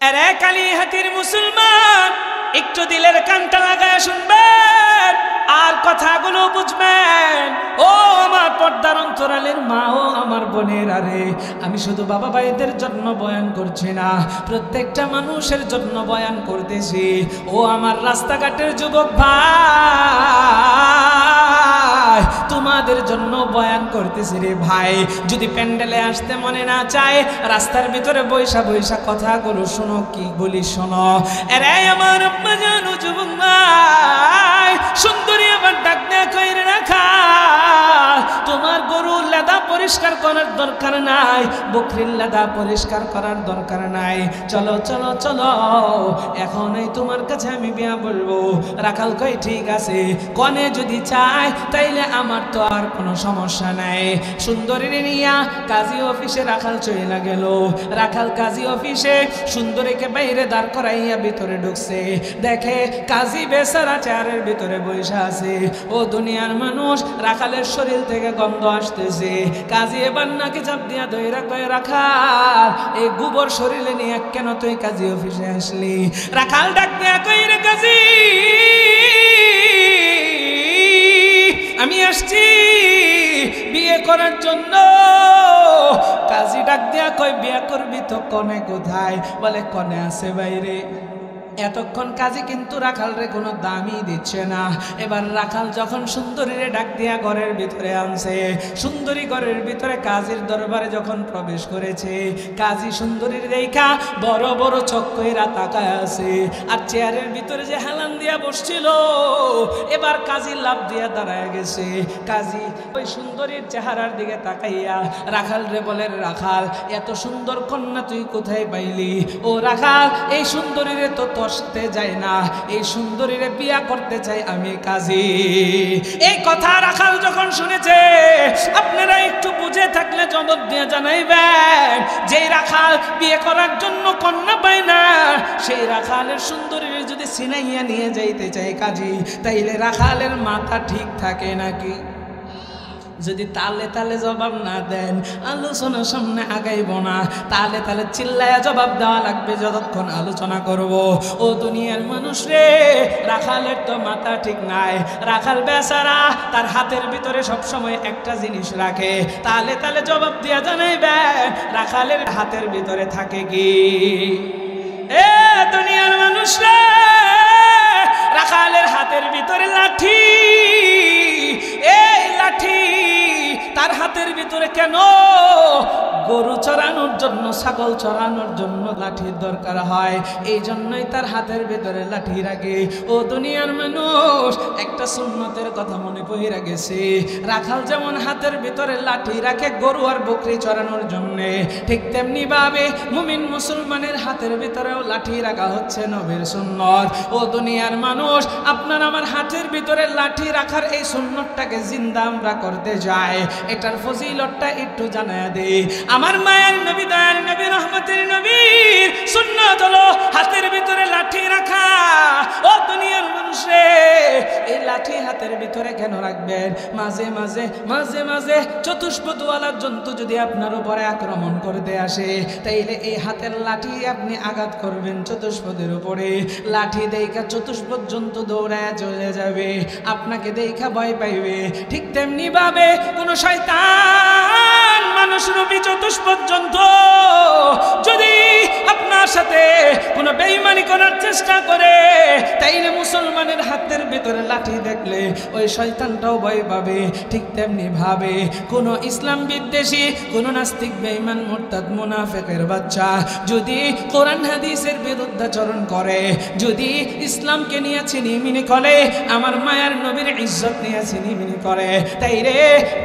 আরে কালিহাতির মুসলমান, একটু দিলের কানটা লাগায় শুনবেন আর কথাগুলো বুঝবেন। ও আমার পর্দার অন্তরালের মা, ও আমার বোনের, আরে আমি শুধু বাবা ভাইদের জন্য বয়ান করছি না, প্রত্যেকটা মানুষের জন্য বয়ান করতেছি। ও আমার রাস্তাঘাটের যুবক ভাই, তোমাদের জন্য বয়ান করতেছি রে ভাই। যদি প্যান্ডেলে আসতে মনে না চায়, রাস্তার ভিতরে বৈশা বৈশা কথাগুলো শোনো, কি বলি শোনো। আরে আমার আম্মা জানো যুবক ভাই, সুন্দরী আমার ডাক দেয়া কইরে রাখা, তোমার গরুর লেদা পরিষ্কার করার দরকার নাই, বকরির লেদা পরিষ্কার করার দরকার নাই। চলো চলো চলো, এখনই তোমার কাছে আমি বিয়া বলবো। রাখাল কই ঠিক আছে, কনে যদি চায় তাইলে আমার তো আর কোনো সমস্যা নাই। সুন্দরীর নিয়া কাজী অফিসে রাখাল চইলা গেল। রাখাল কাজী অফিসে সুন্দরীকে বাইরে দাঁড় করাইয়া ভিতরে ঢুকছে, দেখে কাজী বেচারা চেয়ারের ভিতরে বসে আছে। ও দুনিয়ার মানুষ, রাখালের শরীর থেকে গন্ধ আসতেছে। কাজী এবার নাকি চাপ দিয়া ধইরা কয়ে, রাখাল এই গোবর শরীরে নিয়ে কেন তুই কাজী অফিসে আসলি? রাখাল ডাক দিয়া কই, রে কাজী, আমি আসছি বিয়ে করার জন্য। কাজী ডাক দিয়া কই, বিয়ে করবি তো কনে কোথায়? বলে কনে আছে বাইরে। এতক্ষণ কাজী কিন্তু রাখালরে কোনো দামই দিচ্ছে না। এবার রাখাল যখন সুন্দরীরে ডাক দিয়া ঘরের ভিতরে আনছে, সুন্দরী ঘরের ভিতরে কাজীর দরবারে যখন প্রবেশ করেছে, কাজী সুন্দরীর দেখা বড় বড় চোখ কইরা তাকায় আছে। আর চেয়ারের ভিতরে যে হেলান দিয়া বসছিল, এবার কাজী লাভ দিয়া দাঁড়ায় গেছে। কাজী ওই সুন্দরীর চেহারার দিকে তাকাইয়া রাখাল রে বলে, রাখাল এত সুন্দর কন্যা তুই কোথায় পাইলি? ও রাখাল, এই সুন্দরীরে তো আসতে যায় না, এই সুন্দরীরে বিয়া করতে চাই আমি কাজী। এই কথা রাখাল যখন শুনেছে, আপনারা একটু বুঝে থাকলে জবাব দিয়ে জানাইবেন, যেই রাখাল বিয়ে করার জন্য কন্যা পায় না, সেই রাখালের সুন্দরীরে যদি সিনাইয়া নিয়ে যাইতে চায় কাজী, তাইলে রাখালের মাথা ঠিক থাকে নাকি? যদি তালে তালে জবাব না দেন, আলোচনার সামনে আগাইব না। তালে তালে চিল্লায়া জবাব দেওয়া লাগবে যতক্ষণ আলোচনা করব। ও দুনিয়ার মানুষ রে, রাখালের তো মাথা ঠিক নাই। রাখাল বেচারা তার হাতের ভিতরে সবসময় একটা জিনিস রাখে। তালে তালে জবাব দিয়া জানাইবেন, রাখালের হাতের ভিতরে থাকে কি? এ দুনিয়ার মানুষ রে, রাখালের হাতের ভিতরে লাঠি। এই লাঠি তার হাতের ভিতরে কেন? গরু চড়ানোর জন্য, ছাগল চড়ানোর জন্য লাঠির দরকার হয়, এই জন্যই তার হাতের ভিতরে লাঠি রাখে। ও দুনিয়ার মানুষ, একটা সুন্নতের কথা মনে পড়ে গেছে। রাখাল যেমন হাতের ভিতরে লাঠি রাখে গরু আর বকরি চড়ানোর জন্য, ঠিক তেমনি ভাবে মুমিন মুসলমানের হাতের ভিতরেও লাঠি রাখা হচ্ছে নবীর সুন্নত। ও দুনিয়ার মানুষ, আপনার আমার হাতের ভিতরে লাঠি রাখার এই সুন্নতটাকে জিন্দা আমরা করতে যাই, এটার ফজিলতটা একটু জানায় দেই। আমার মায়ের নবী, দয়ার নবী, রহমতের নবীর সুন্নাত হলো হাতের ভিতরে লাঠি রাখা। ও দুনিয়ার মানুষে, এই লাঠি হাতের ভিতরে কেন রাখবেন? মাঝে মাঝে মাঝে মাঝে চতুষ্পদওয়ালা জন্তু যদি আপনার উপরে আক্রমণ করতে আসে, তাইলে এই হাতের লাঠি আপনি আঘাত করবেন চতুষ্পদের উপরে। লাঠি দেখা চতুষ্পদ জন্তু দৌড়ায় চলে যাবে, আপনাকে দেখা ভয় পাইবে। ঠিক তেমনি ভাবে কোন শয়তান মানুষ রূপী চতুষ্পদ জন্তু যদি আপনার সাথে কোনো বেঈমানি করার চেষ্টা করে, তাইলে মুসলমানের হাতের ভিতরে লাঠি দেখলে ওই শয়তানটাও ভয় পাবে। ঠিক তেমনি ভাবে কোন ইসলাম বিদ্বেষী, কোন নাস্তিক, বেঈমান, মুরতাদ, মুনাফিকের বাচ্চা যদি কোরআন হাদিসের বিরুদ্ধাচরণ করে, যদি ইসলামকে নিয়ে ছিনিমিনি করে, আমার মায়ার নবীর ইজ্জত নিয়ে ছিনিমিনি করে, তাইলে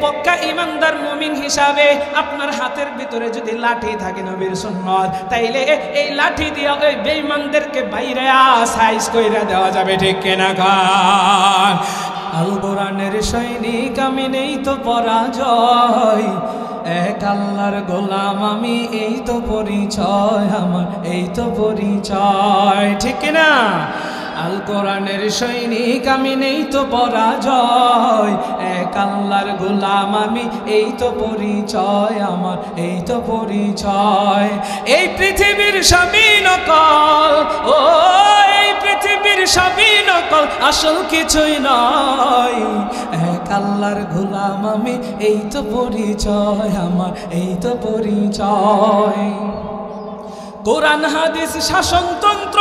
পক্কা ইমানদার মুমিন হিসাবে আপনার হাতের ভিতরে যদি লাঠি থাকে নবীর সুন্নত, তাইলে এই লাঠি দিয়ে ওই বেঈমানদেরকে বাইরে সাইজ কইরা দেওয়া যাবে। ঠিক কিনা গান? আল কোরআনের সৈনিক আমি, নেই তো পরাজয়, এক আল্লাহর গোলাম আমি, এই তো পরিচয় আমার, এই তো পরিচয়। ঠিক কিনা? আল কোরআনের সৈনিক আমি, নেই তো পরাজয়, এক আল্লাহর গোলাম আমি, এই তো পরিচয় আমার, এই তো পরিচয়। এই পৃথিবীর স্বামী নকল নকল আসল কিছুই নয়। এক আল্লাহর গোলাম আমি, এই তো পরিচয় আমার, এই তো পরিচয়। কোরআন হাদিস শাসনতন্ত্র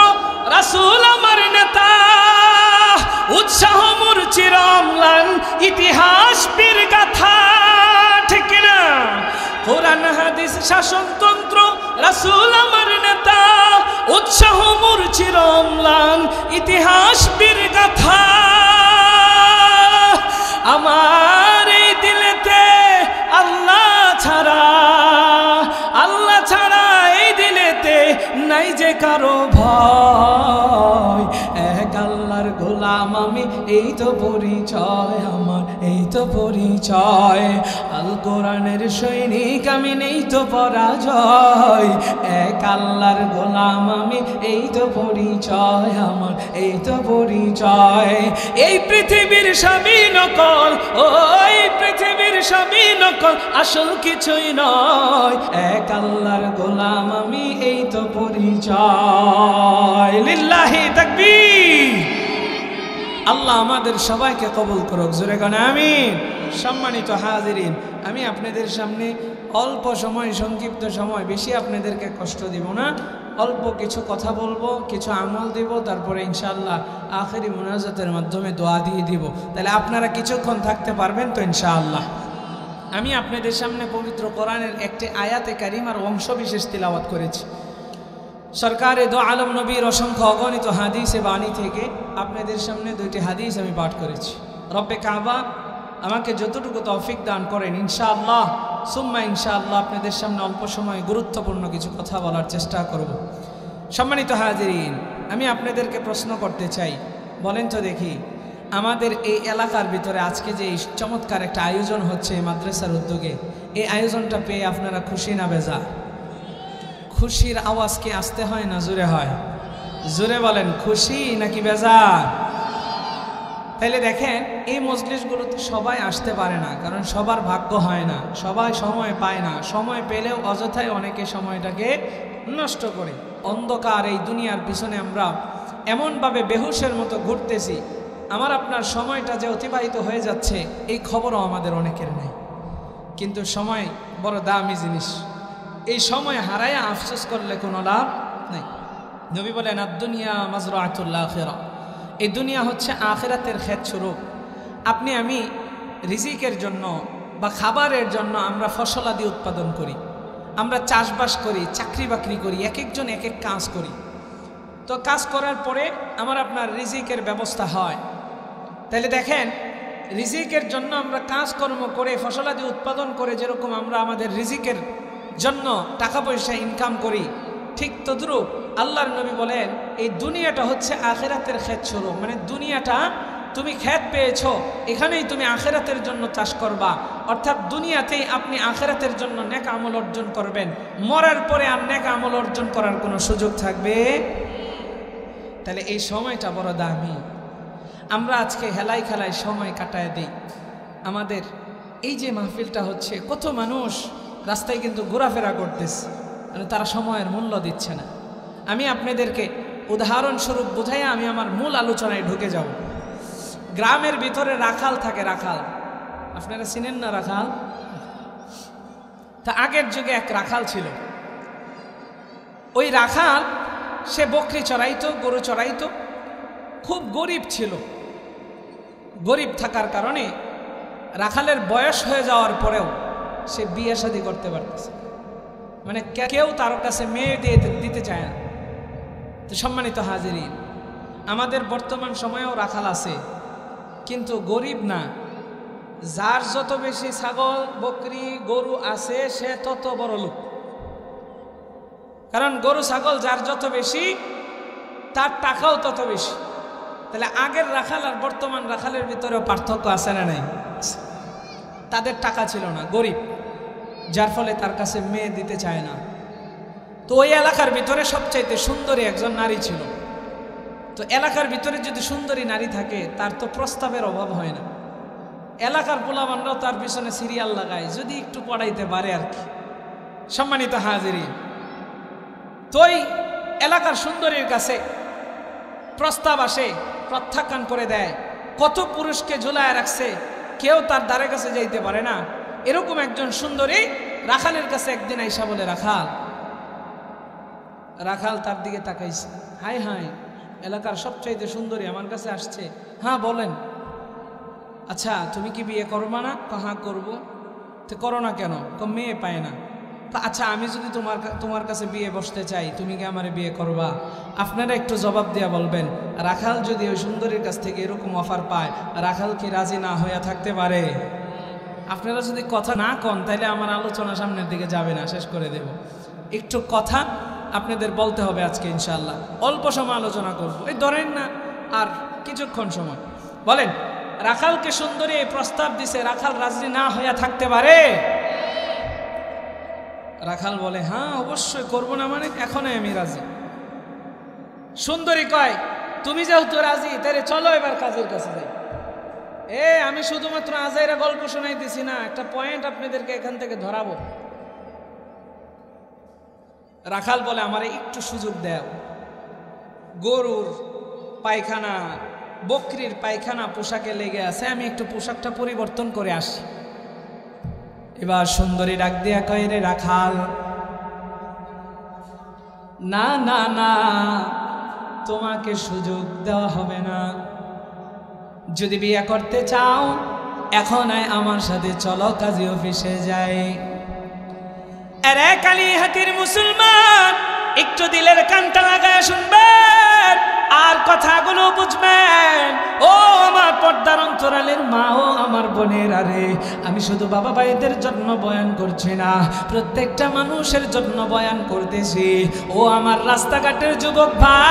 রাসূল আমার নেতা, উৎসাহ মোর চিরম্লান ইতিহাস বীর গাথা, ঠিক না? কোরআন হাদিস শাসনতন্ত্র রাসূল আমার নেতা, উৎসাহ মোর চিরম্লান ইতিহাস বীর গাথা। আমার এই দিলেতে আল্লাহ ছাড়া, আল্লাহ ছাড়া এই দিলেতে নাই যে কারো ভয়। এক আল্লাহর গোলাম আমি, এই তো পরিচয় আমার, এই তো পরিচয়। আল কোরআনের সৈনিক আমি, নেই তো পরাজয়। এক আল্লাহর গোলাম আমি, এই তো পরিচয় আমার, এই তো পরিচয়। এই পৃথিবীর সবই নকল, ওই পৃথিবীর সবই নকল আসল কিছুই নয়। এক আল্লাহর গোলাম আমি, এই তো পরিচয়। লিল্লাহি তাকবীর। আল্লাহ আমাদের সবাইকে কবুল করুক, জোরে গান আমিন। সম্মানিত হাজিরিন, আমি আপনাদের সামনে অল্প সময়, সংক্ষিপ্ত সময়, বেশি আপনাদেরকে কষ্ট দিব না, অল্প কিছু কথা বলবো, কিছু আমল দিব, তারপরে ইনশাআল্লাহ আখেরি মুনাজাতের মাধ্যমে দোয়া দিয়ে দিব। তাহলে আপনারা কিছুক্ষণ থাকতে পারবেন তো ইনশাআল্লাহ? আমি আপনাদের সামনে পবিত্র কোরআনের একটি আয়াতে কারিমার অংশ বিশেষ তিলাওয়াত করেছি। সরকারে দো আলম নবীর অসংখ্য অগণিত হাদিসে বাণী থেকে আপনাদের সামনে দুইটি হাদিস আমি পাঠ করেছি। রব্বে কাবা আমাকে যতটুকু তৌফিক দান করেন, ইনশাআল্লাহ সুম্মা ইনশাআল্লাহ আপনাদের সামনে অল্প সময় গুরুত্বপূর্ণ কিছু কথা বলার চেষ্টা করব। সম্মানিত হাজিরিন, আমি আপনাদেরকে প্রশ্ন করতে চাই, বলেন তো দেখি, আমাদের এই এলাকার ভিতরে আজকে যে এই চমৎকার একটা আয়োজন হচ্ছে এই মাদ্রাসার উদ্যোগে, এই আয়োজনটা পেয়ে আপনারা খুশি না বেজা? খুশির আওয়াজ কি আসতে হয় না জোরে হয়? জোরে বলেন, খুশি নাকি বেজার? তাইলে দেখেন, এই মজলিসগুলোতে সবাই আসতে পারে না, কারণ সবার ভাগ্য হয় না, সবাই সময় পায় না। সময় পেলেও অযথায় অনেকে সময়টাকে নষ্ট করে। অন্ধকার এই দুনিয়ার পিছনে আমরা এমনভাবে বেহুশের মতো ঘুরতেছি, আমার আপনার সময়টা যে অতিবাহিত হয়ে যাচ্ছে এই খবরও আমাদের অনেকের নেই। কিন্তু সময় বড় দামি জিনিস, এই সময় হারায়া আফসোস করলে কোনো লাভ নেই। নবী বলেন, আদ-দুনিয়া মাজরাআতুল আখিরা, এই দুনিয়া হচ্ছে আখিরাতের ক্ষেত স্বরূপ। আপনি আমি রিজিকের জন্য বা খাবারের জন্য আমরা ফসলাদি উৎপাদন করি, আমরা চাষবাস করি, চাকরি বাকরি করি, এক একজন এক এক কাজ করি। তো কাজ করার পরে আমার আপনার রিজিকের ব্যবস্থা হয়। তাহলে দেখেন, রিজিকের জন্য আমরা কাজকর্ম করে ফসলাদি উৎপাদন করে যেরকম আমরা আমাদের রিজিকের জন্য টাকা পয়সা ইনকাম করি, ঠিক তদ্রূপ আল্লাহর নবী বলেন এই দুনিয়াটা হচ্ছে আখিরাতের ক্ষেত স্বরূপ। মানে দুনিয়াটা তুমি ক্ষেত পেয়েছো, এখানেই তুমি আখিরাতের জন্য চাষ করবা, অর্থাৎ দুনিয়াতেই আপনি আখিরাতের জন্য নেক আমল অর্জন করবেন। মরার পরে আর নেক আমল অর্জন করার কোনো সুযোগ থাকবে? তাহলে এই সময়টা বড় দামি। আমরা আজকে হেলাই খেলায় সময় কাটায় দিই। আমাদের এই যে মাহফিলটা হচ্ছে, কত মানুষ রাস্তায় কিন্তু ঘোরাফেরা করতেছে, তারা সময়ের মূল্য দিচ্ছে না। আমি আপনাদেরকে উদাহরণস্বরূপ বুঝাইয়া আমি আমার মূল আলোচনায় ঢুকে যাব। গ্রামের ভিতরে রাখাল থাকে, রাখাল আপনারা চিনেন না? রাখাল, তা আগের যুগে এক রাখাল ছিল। ওই রাখাল সে বকরি চড়াইতো, গরু চড়াইতো, খুব গরিব ছিল। গরিব থাকার কারণে রাখালের বয়স হয়ে যাওয়ার পরেও সে বিয়ে শাদী করতে পারতেছে, মানে কেউ তার কাছে মেয়ে দিতে চায় না। তো সম্মানিত হাজিরিন, আমাদের বর্তমান সময়েও রাখাল আছে, কিন্তু গরিব না। যার যত বেশি ছাগল বকরি গরু আছে সে তত বড় লোক। কারণ গরু ছাগল যার যত বেশি তার টাকাও তত বেশি। তাহলে আগের রাখাল আর বর্তমান রাখালের ভিতরেও পার্থক্য আছে না নাই? তাদের টাকা ছিল না, গরিব, যার ফলে তার কাছে মেয়ে দিতে চায় না। তো ওই এলাকার ভিতরে সবচাইতে সুন্দরী একজন নারী ছিল। তো এলাকার ভিতরে যদি সুন্দরী নারী থাকে তার তো প্রস্তাবের অভাব হয় না। এলাকার পোলাপানরাও তার পিছনে সিরিয়াল লাগায়, যদি একটু পড়াইতে পারে আর কি। সম্মানিত হাজিরিন, তো ওই এলাকার সুন্দরীর কাছে প্রস্তাব আসে প্রত্যাখ্যান করে দেয়, কত পুরুষকে ঝুলায় রাখছে, কেউ তার দ্বারে কাছে যাইতে পারে না। এরকম একজন সুন্দরী রাখালের কাছে একদিন আইসা বলে, রাখাল। রাখাল তার দিকে তাকাইছে, হাই হাই, এলাকার সবচাইতে সুন্দরী আমার কাছে আসছে। হ্যাঁ বলেন। আচ্ছা তুমি কি বিয়ে করবা না? হ্যাঁ করবো। তো করো না কেন? মেয়ে পায় না। আচ্ছা আমি যদি তোমার কাছে বিয়ে বসতে চাই, তুমি কি আমারে বিয়ে করবা? আপনারা একটু জবাব দিয়া বলবেন, রাখাল যদি ওই সুন্দরীর কাছ থেকে এরকম অফার পায়, রাখাল কি রাজি না হইয়া থাকতে পারে? আপনারা যদি কথা না কন তাহলে আমার আলোচনা সামনের দিকে যাবে না, শেষ করে দেব। একটু কথা আপনাদের বলতে হবে আজকে ইনশাআল্লাহ। অল্প সময় আলোচনা করব, এই ধরেন না আর কিছুক্ষণ সময়। বলেন, রাখালকে সুন্দরী এই প্রস্তাব দিছে, রাখাল রাজি না হইয়া থাকতে পারে? রাখাল বলে, হ্যাঁ অবশ্যই, করবো না মানে, এখনই আমি রাজি। সুন্দরী কয়, তুমি যেহেতু রাজি তাহলে চলো এবার কাজের কাছে যাই। আমি শুধুমাত্র আজাইরা গল্প শোনাই দিছি না, একটা পয়েন্ট আপনাদেরকে এখান থেকে ধরাবো। রাখাল বলে, আমারে একটু সুযোগ দাও, গরুর পায়খানা, বকরির পায়খানা পোশাকে লেগে আছে, আমি একটু পোশাকটা পরিবর্তন করে আসি। এবার সুন্দরী ডাক দিয়া কয়, রে রাখাল, না না না, তোমাকে সুযোগ দেওয়া হবে না। যদি বিয়ে করতে চাও এখন আমার সাথে চলো, কাজী অফিসে যাই। আরে কালিহাতির মুসলমান, একটু দিলের কানটা লাগায় শুনবেন আর কথাগুলো বুঝবেন। ও আমার পর্দার অন্তরালের মা, ও আমার বোনের, আরে আমি শুধু বাবা ভাইদের জন্য বয়ান করছি না, প্রত্যেকটা মানুষের জন্য বয়ান করতেছি। ও আমার রাস্তাঘাটের যুবক ভাই,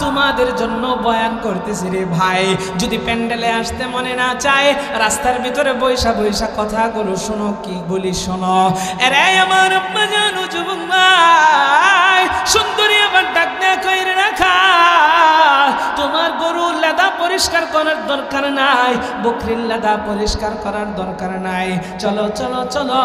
তোমাদের জন্য বয়ান করতেছি রে ভাই। যদি প্যান্ডেলে আসতে মনে না চায়, রাস্তার ভিতরে বৈশা বৈশা কথাগুলো শোনো, কি বলি শোনো। আরে আমার আব্বা জানো যুবক ভাই, সুন্দরী আবার ডাক দেয়া কইরে রাখা, তোমার গরুর লেদা পরিষ্কার করার দরকার নাই, বকরির লেদা পরিষ্কার করার দরকার নাই, চলো চলো চলো,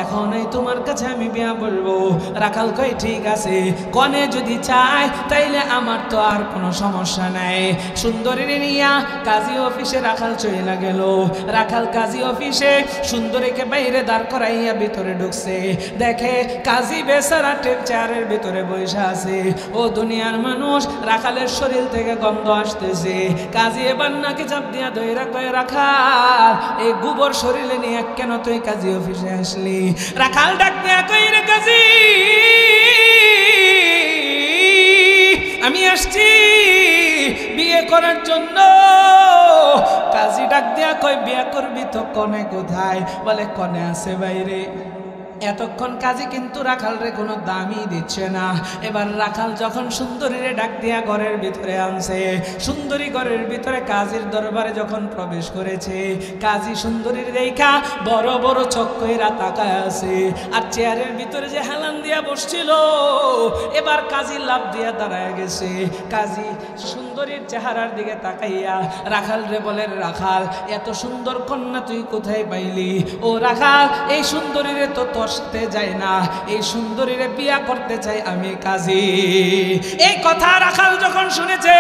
এখনই তোমার কাছে আমি বিয়া বলবো। রাখাল কই, ঠিক আছে, কনে যদি চায় তাইলে আমার তো আর কোনো সমস্যা নাই। সুন্দরীর নিয়া কাজী অফিসে রাখাল চইলা গেল। রাখাল কাজী অফিসে সুন্দরীকে বাইরে দাঁড় করাইয়া ভিতরে ঢুকছে, দেখে কাজী বেচারা চেয়ারের ভিতরে বসে আছে। ও দুনিয়ার মানুষ, রাখালের শরীর থেকে গন্ধ আসতেছে। কাজী এবার নাকি চাপ দিয়া ধইরা কয়, রাখাল, এই গোবর শরীরে নিয়ে কেন তুই কাজী অফিসে আসলি? রাখাল ডাক দিয়া কই, রে কাজী, আমি আসছি বিয়ে করার জন্য। কাজী ডাক দিয়া কয়, বিয়ে করবি তো কনে কোথায়? বলে, কনে আছে বাইরে। এতক্ষণ কাজী কিন্তু রাখাল রে কোনো দামই দিচ্ছে না। এবার রাখাল যখন সুন্দরীরে ডাক দিয়া ঘরের ভিতরে আনছে, সুন্দরী ঘরের ভিতরে কাজীর দরবারে যখন প্রবেশ করেছে, কাজী সুন্দরীর দেখা বড় বড় চোখ কইরা তাকায় আছে। আর চেয়ারের ভিতরে যে হেলান দিয়া বসছিল, এবার কাজী লাভ দিয়া দাঁড়ায় গেছে। কাজী সুন্দরীর চেহারার দিকে তাকাইয়া রাখাল রে বলে, রাখাল, এত সুন্দর কন্যা তুই কোথায় পাইলি? ও রাখাল, এই সুন্দরীরে তো সাথে যায় না, এই সুন্দরীরে বিয়া করতে চাই আমি কাজী। এই কথা রাখাল যখন শুনেছে,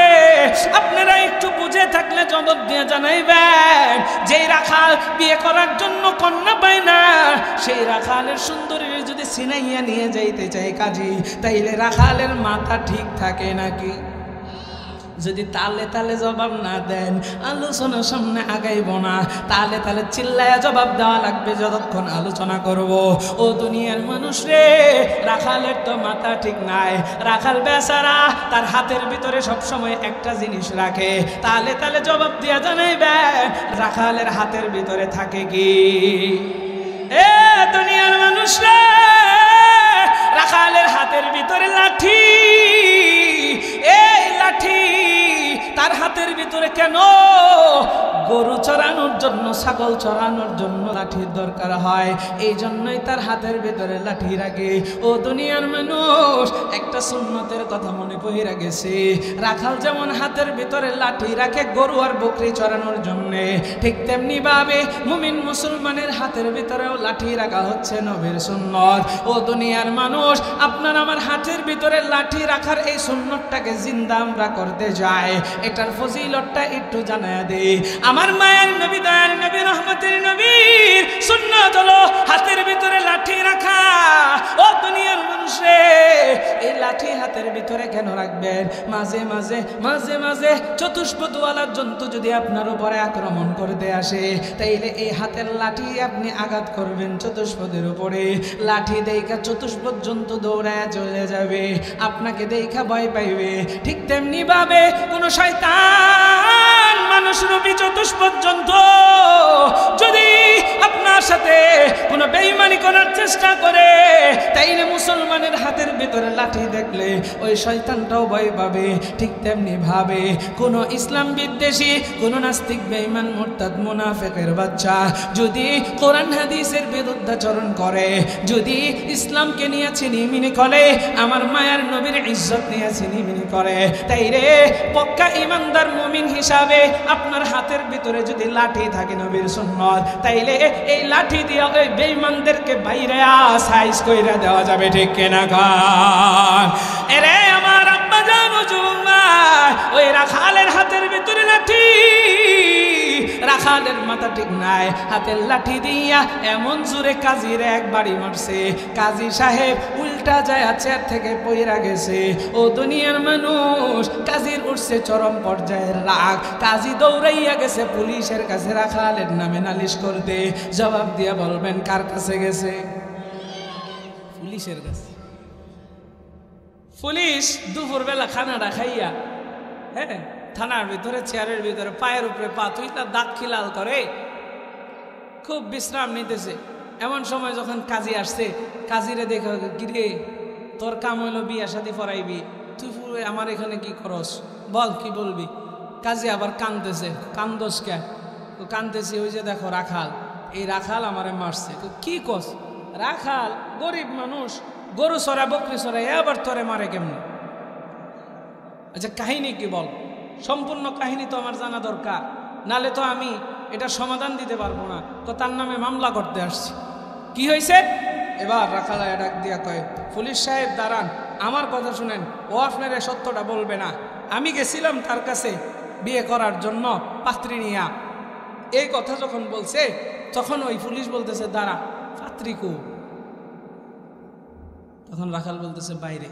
আপনারা একটু বুঝে থাকলে জবাব দিয়ে জানাইবেন, যেই রাখাল বিয়ে করার জন্য কন্যা পায় না, সেই রাখালের সুন্দরীরে যদি ছিনাইয়া নিয়ে যাইতে চাই কাজী, তাইলে রাখালের মাথা ঠিক থাকে নাকি? যদি তালে তালে জবাব না দেন, আলোচনার সামনে আগাইব না। তালে তালে চিল্লায়া জবাব দেওয়া লাগবে যতক্ষণ আলোচনা করব। ও দুনিয়ার মানুষ রে, রাখালের তো মাথা ঠিক নাই। রাখাল বেচারা তার হাতের ভিতরে সবসময় একটা জিনিস রাখে, তালে তালে জবাব দিয়া জানাইবেন, রাখালের হাতের ভিতরে থাকে কি? এ দুনিয়ার মানুষ রে, রাখালের হাতের ভিতরে লাঠি। এই লাঠি তার হাতের ভিতরে কেন? গরু চড়ানোর চড়ানোর জন্য, ছাগল চড়ানোর জন্য লাঠির দরকার হয়। এই জন্যই তার হাতের ভিতরে লাঠি রাখে। ও দুনিয়ার মানুষ, একটা সুন্নতের কথা মনে পড়ে গেছে। রাখাল যেমন হাতের ভিতরে লাঠি রাখে গরু আর বকরি চড়ানোর জন্য, ঠিক তেমনি ভাবে মুমিন মুসলমানের হাতের ভিতরেও লাঠি রাখা হচ্ছে নবীর সুন্নত। ও দুনিয়ার মানুষ, আপনার আমার হাতের ভিতরে লাঠি রাখার এই সুন্নতটাকে জিন্দা আমরা করতে যাই। এটার ফজিলতটা একটু জানায় দেই। আমার মায়ের নবী, দয়ার নবী, রহমতের নবীর সুন্নত হলো হাতের ভিতরে লাঠি রাখা। ও দুনিয়ার মানুষে, এই লাঠি হাতের ভিতরে কেন রাখবেন? মাঝে মাঝে মাঝে মাঝে চতুষ্পদওয়ালা জন্তু যদি আপনার উপরে আক্রমণ করতে আসে, তাইলে এই হাতের লাঠি আপনি আঘাত করবেন চতুষ্পদের উপরে। লাঠি দেখা চতুষ্পদ জন্তু দৌড়ায় চলে যাবে, আপনাকে দেখা ভয় পাইবে। ঠিক তেমনি ভাবে কোন শয়তান মানুষ রূপী চতুষ্পদ জন্তু যদি আপনার সাথে কোনো বেঈমানি করার চেষ্টা করে, তাইলে মুসলমানের হাতের ভিতরে লাঠি দেখলে ওই শয়তানটাও ভয় পাবে। ঠিক তেমনি ভাবে কোন ইসলাম বিদ্বেষী, কোন নাস্তিক, বেঈমান, মুরতাদ, মুনাফিকের বাচ্চা যদি কোরআন হাদিসের বিরুদ্ধাচরণ করে, যদি ইসলামকে নিয়ে ছিনিমিনি করে, আমার মায়ার নবীর ইজ্জত নিয়ে ছিনিমিনি করে, তাইলে পক্কা ইমানদার মুমিন হিসাবে আপনার হাতের ভিতরে যদি লাঠি থাকে নবীর সুন্নত, তাইলে এই লাঠি দিয়ে ওই বেঈমানদেরকে বাইরে সাইজ কইরা দেওয়া যাবে। ঠিক কিনা গান? এরে আমার আব্বা জানো জুমা, ওই রাখালের হাতের ভিতরে লাঠি, রাখালের মাথা ঠিক নাই, হাতের লাঠি দিয়া এমন জোরে কাজীর এক বাড়ি মারছে, কাজী সাহেব উল্টা যায় চেয়ার থেকে পইরা গেছে। ও দুনিয়ার মানুষ, কাজীর উঠছে চরম পর্যায়ের রাগ। কাজী দৌড়াইয়া গেছে পুলিশের কাছে রাখালের নামে নালিশ করতে। জবাব দিয়া বলবেন কার কাছে গেছে? পুলিশের কাছে। পুলিশ দুপুরবেলা খানাটা খাইয়া, হ্যাঁ, থানার ভিতরে চেয়ারের ভিতরে পায়ের উপরে পা তুই তার দাঁত খিলাল করে খুব বিশ্রাম নিতেছে। এমন সময় যখন কাজী আসছে, কাজীরে দেখো, কিরে তোর কাম হইলো বিয়া শাদী পড়াইবি, তুই আমার এখানে কি করস, বল কি বলবি? কাজী আবার কান্দতেছে। কান্দস কে? কান্দতেছি ওই যে দেখো রাখাল, এই রাখাল আমারে মারছে। কি কস? রাখাল গরিব মানুষ, গরু চড়া বকরি চড়া, আবার তোরে মারে কেমন? আচ্ছা কাহিনী কি বল? সম্পূর্ণ কাহিনী তো আমার জানা দরকার, নালে তো আমি এটা সমাধান দিতে পারবো না। তো তার নামে মামলা করতে আসছি। কি হয়েছে? এবার রাখালায় ডাক দিয়া কয়, পুলিশ সাহেব দাঁড়ান, আমার কথা শুনেন, ও আপনার সত্যটা বলবে না। আমি গেছিলাম তার কাছে বিয়ে করার জন্য পাত্রী নিয়া। এই কথা যখন বলছে, তখন ওই পুলিশ বলতেছে দাঁড়া, পাত্রী কো? তখন রাখাল বলতেছে বাইরে,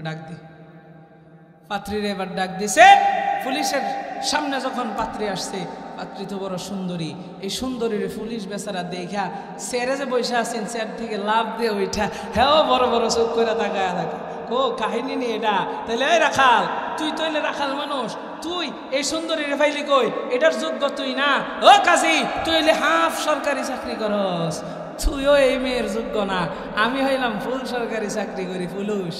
ডাক দি। পাত্রীর এবার ডাক দিছে। পুলিশের সামনে যখন পাত্রী আসছে, পাত্রী তো বড় সুন্দরী। এই সুন্দরীর পুলিশ বেচারা দেখা চেয়ারে যে বসে আছেন, চেয়ার থেকে লাভ দিয়ে ওইটা, হ্যাঁ বড় বড় চোখ করে তাকায় থাকে। ও কাহিনী নেই এটা। তাইলে এই রাখাল, তুই তো এলে রাখাল মানুষ, তুই এই সুন্দরীর ফাইলি কই? এটার যোগ্য তুই না। ও কাজী, তুই এলে হাফ সরকারি চাকরি করস, তুইও এই মেয়ের যোগ্য না। আমি হইলাম ফুল সরকারি চাকরি করি, পুলিশ।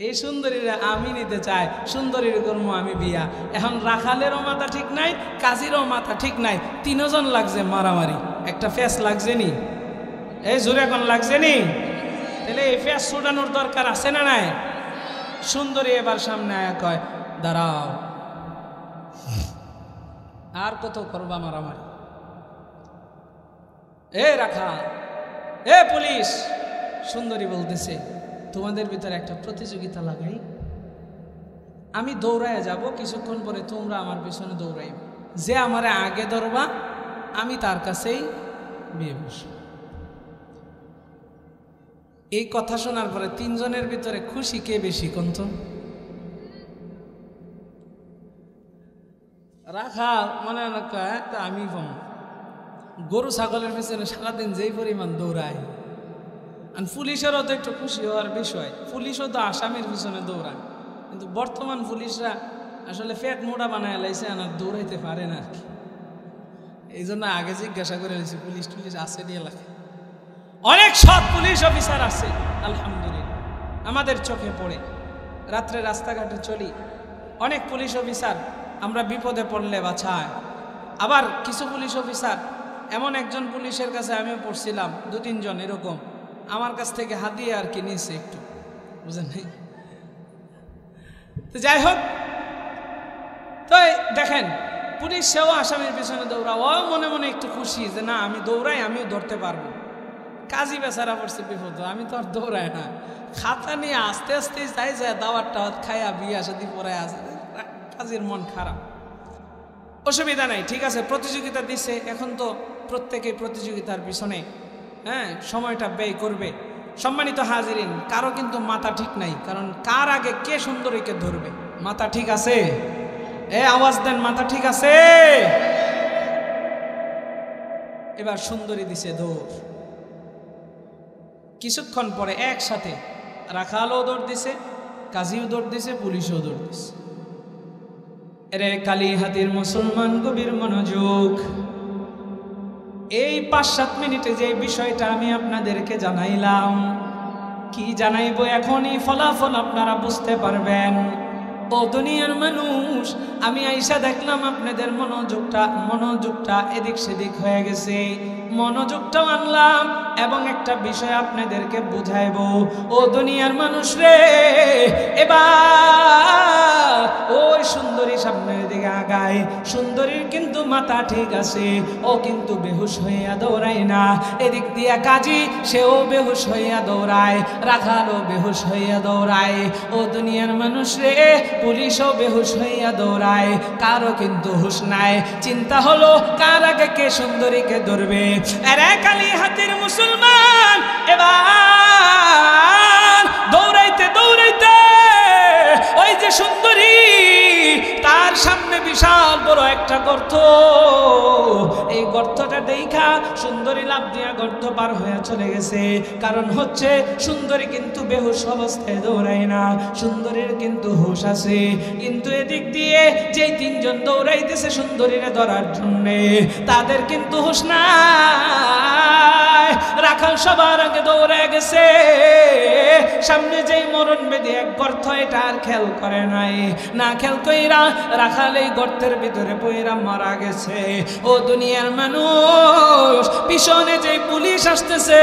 এই সুন্দরীরা আমি নিতে চাই, সুন্দরীর কর্ম আমি বিয়া। এখন রাখালেরও মাথা ঠিক নাই, কাজীরও মাথা ঠিক নাই, তিনজন লাগছে মারামারি। একটা ফেস লাগছে নি? এই জোরে এখন লাগছে নি? তাহলে এই ফেস ছুটানোর দরকার আছে না নাই? সুন্দরী এবার সামনে আয়া কয় দাঁড়াও, আর কত করবা মারামারি? এ রাখাল, এ পুলিশ। সুন্দরী বলতেছে তোমাদের ভিতরে একটা প্রতিযোগিতা লাগাই, আমি দৌড়ায় যাব, কিছুক্ষণ পরে তোমরা আমার পিছনে দৌড়াইব, যে আমারে আগে ধরবা আমি তার কাছেই বিয়ে বসব। এই কথা শোনার পরে তিনজনের ভিতরে খুশি কে বেশি? কন্ত রাখাল মনে হয় আমি কম। গরু ছাগলের পিছনে সারাদিন যেই পরিমাণ দৌড়ায়, আর পুলিশেরও তো একটু খুশি হওয়ার বিষয়। পুলিশও তো আসামির পিছনে দৌড়ায়, কিন্তু বর্তমান পুলিশরা আসলে পেট মোটা বানায় লাইছে, আর দৌড়াইতে পারে না আর কি। এই জন্য আগে জিজ্ঞাসা করে নিয়েছি পুলিশ টুলিশ আছে নি এলাকায়। অনেক সৎ পুলিশ অফিসার আছে আলহামদুলিল্লাহ, আমাদের চোখে পড়ে। রাত্রে রাস্তাঘাটে চলি, অনেক পুলিশ অফিসার আমরা বিপদে পড়লে বাঁচায়, আবার কিছু পুলিশ অফিসার, এমন একজন পুলিশের কাছে আমিও পড়ছিলাম, 2-3 জন এরকম আমার কাছ থেকে হাতিয়ে আর কি নিয়েছে একটু, বুঝেন নাই? তো যাই হোক, তো দেখেন পুলিশ সেও আসামির পিছনে দৌড়া, ও মনে মনে একটু খুশি যে না আমি দৌড়াই, আমিও ধরতে পারবো। কাজী বেচারা পড়ছে বিপদ, আমি তো আর দৌড়াই না, খাতা নিয়ে আস্তে আস্তে যাই যায় দাওয়াত টাওয়াত খাইয়া বিয়ে সাথে পরে আসে। কাজীর মন খারাপ, অসুবিধা নাই, ঠিক আছে প্রতিযোগিতা দিচ্ছে, এখন তো প্রত্যেকেই প্রতিযোগিতার পিছনে সময়টা ব্যয় করবে। সম্মানিত হাজিরিন, কারো কিন্তু মাথা ঠিক নাই, কারণ কার আগে কে সুন্দরীকে ধরবে? মাথা ঠিক আছে? আওয়াজ দেন, মাথা ঠিক আছে? এবার সুন্দরী দিছে দৌড়, কিছুক্ষণ পরে একসাথে রাখালও দৌড় দিছে, কাজীও দৌড় দিছে, পুলিশও দৌড় দিছে। এরে কালীহাতির মুসলমান, গভীর মনোযোগ। এই 5-7 মিনিটে যে বিষয়টা আমি আপনাদেরকে জানাইলাম, কি জানাইবো এখনই ফলাফল আপনারা বুঝতে পারবেন। ও দুনিয়ার মানুষ, আমি আইসা দেখলাম আপনাদের মনোযোগটা এদিক সেদিক হয়ে গেছে। মনোযোগটাও আনলাম এবং একটা বিষয় আপনাদেরকে বুঝাইবো। ও দুনিয়ার মানুষ রে, এবার ওই সুন্দরী সামনের দিকে আগায়। সুন্দরীর কিন্তু মাথা ঠিক আছে, ও কিন্তু বেহুশ হইয়া দৌড়ায় না। এদিক দিয়া কাজী, সেও বেহুশ হইয়া দৌড়ায়, রাখালও বেহুশ হইয়া দৌড়ায়। ও দুনিয়ার মানুষ রে, পুলিশও বেহুশ হইয়া দৌড়ায়, কারো কিন্তু হুশ নাই। চিন্তা হলো কার আগে কে সুন্দরীকে ধরবে। আরে কালীহাতির মুসলমান, এবার দৌড়াইতে দৌড়াইতে ওই যে সুন্দরী, তার সামনে বিশাল বড় একটা গর্ত। এই গর্তটা দেখা সুন্দরী লাফ দিয়া গর্ত পার হয়ে চলে গেছে। কারণ হচ্ছে সুন্দরী কিন্তু বেহুশ অবস্থায় দৌড়ায় না, সুন্দরীর কিন্তু হুশ আছে। কিন্তু এদিক দিয়ে যেই 3 জন দৌড়াইতেছে সুন্দরীরে ধরার জন্য, তাদের কিন্তু হুশ নাই। রাখাল সবার আগে দৌড়ে গেছে, সামনে যেই মরণ বেদে এক গর্ত, এটা আর খেয়াল করে নাই। না খেয়াল কইরা রাখাল এই গর্তের ভিতরে পইরা মারা গেছে। ও দুনিয়ার মানুষ, পিছনে যেই পুলিশ আসতেছে,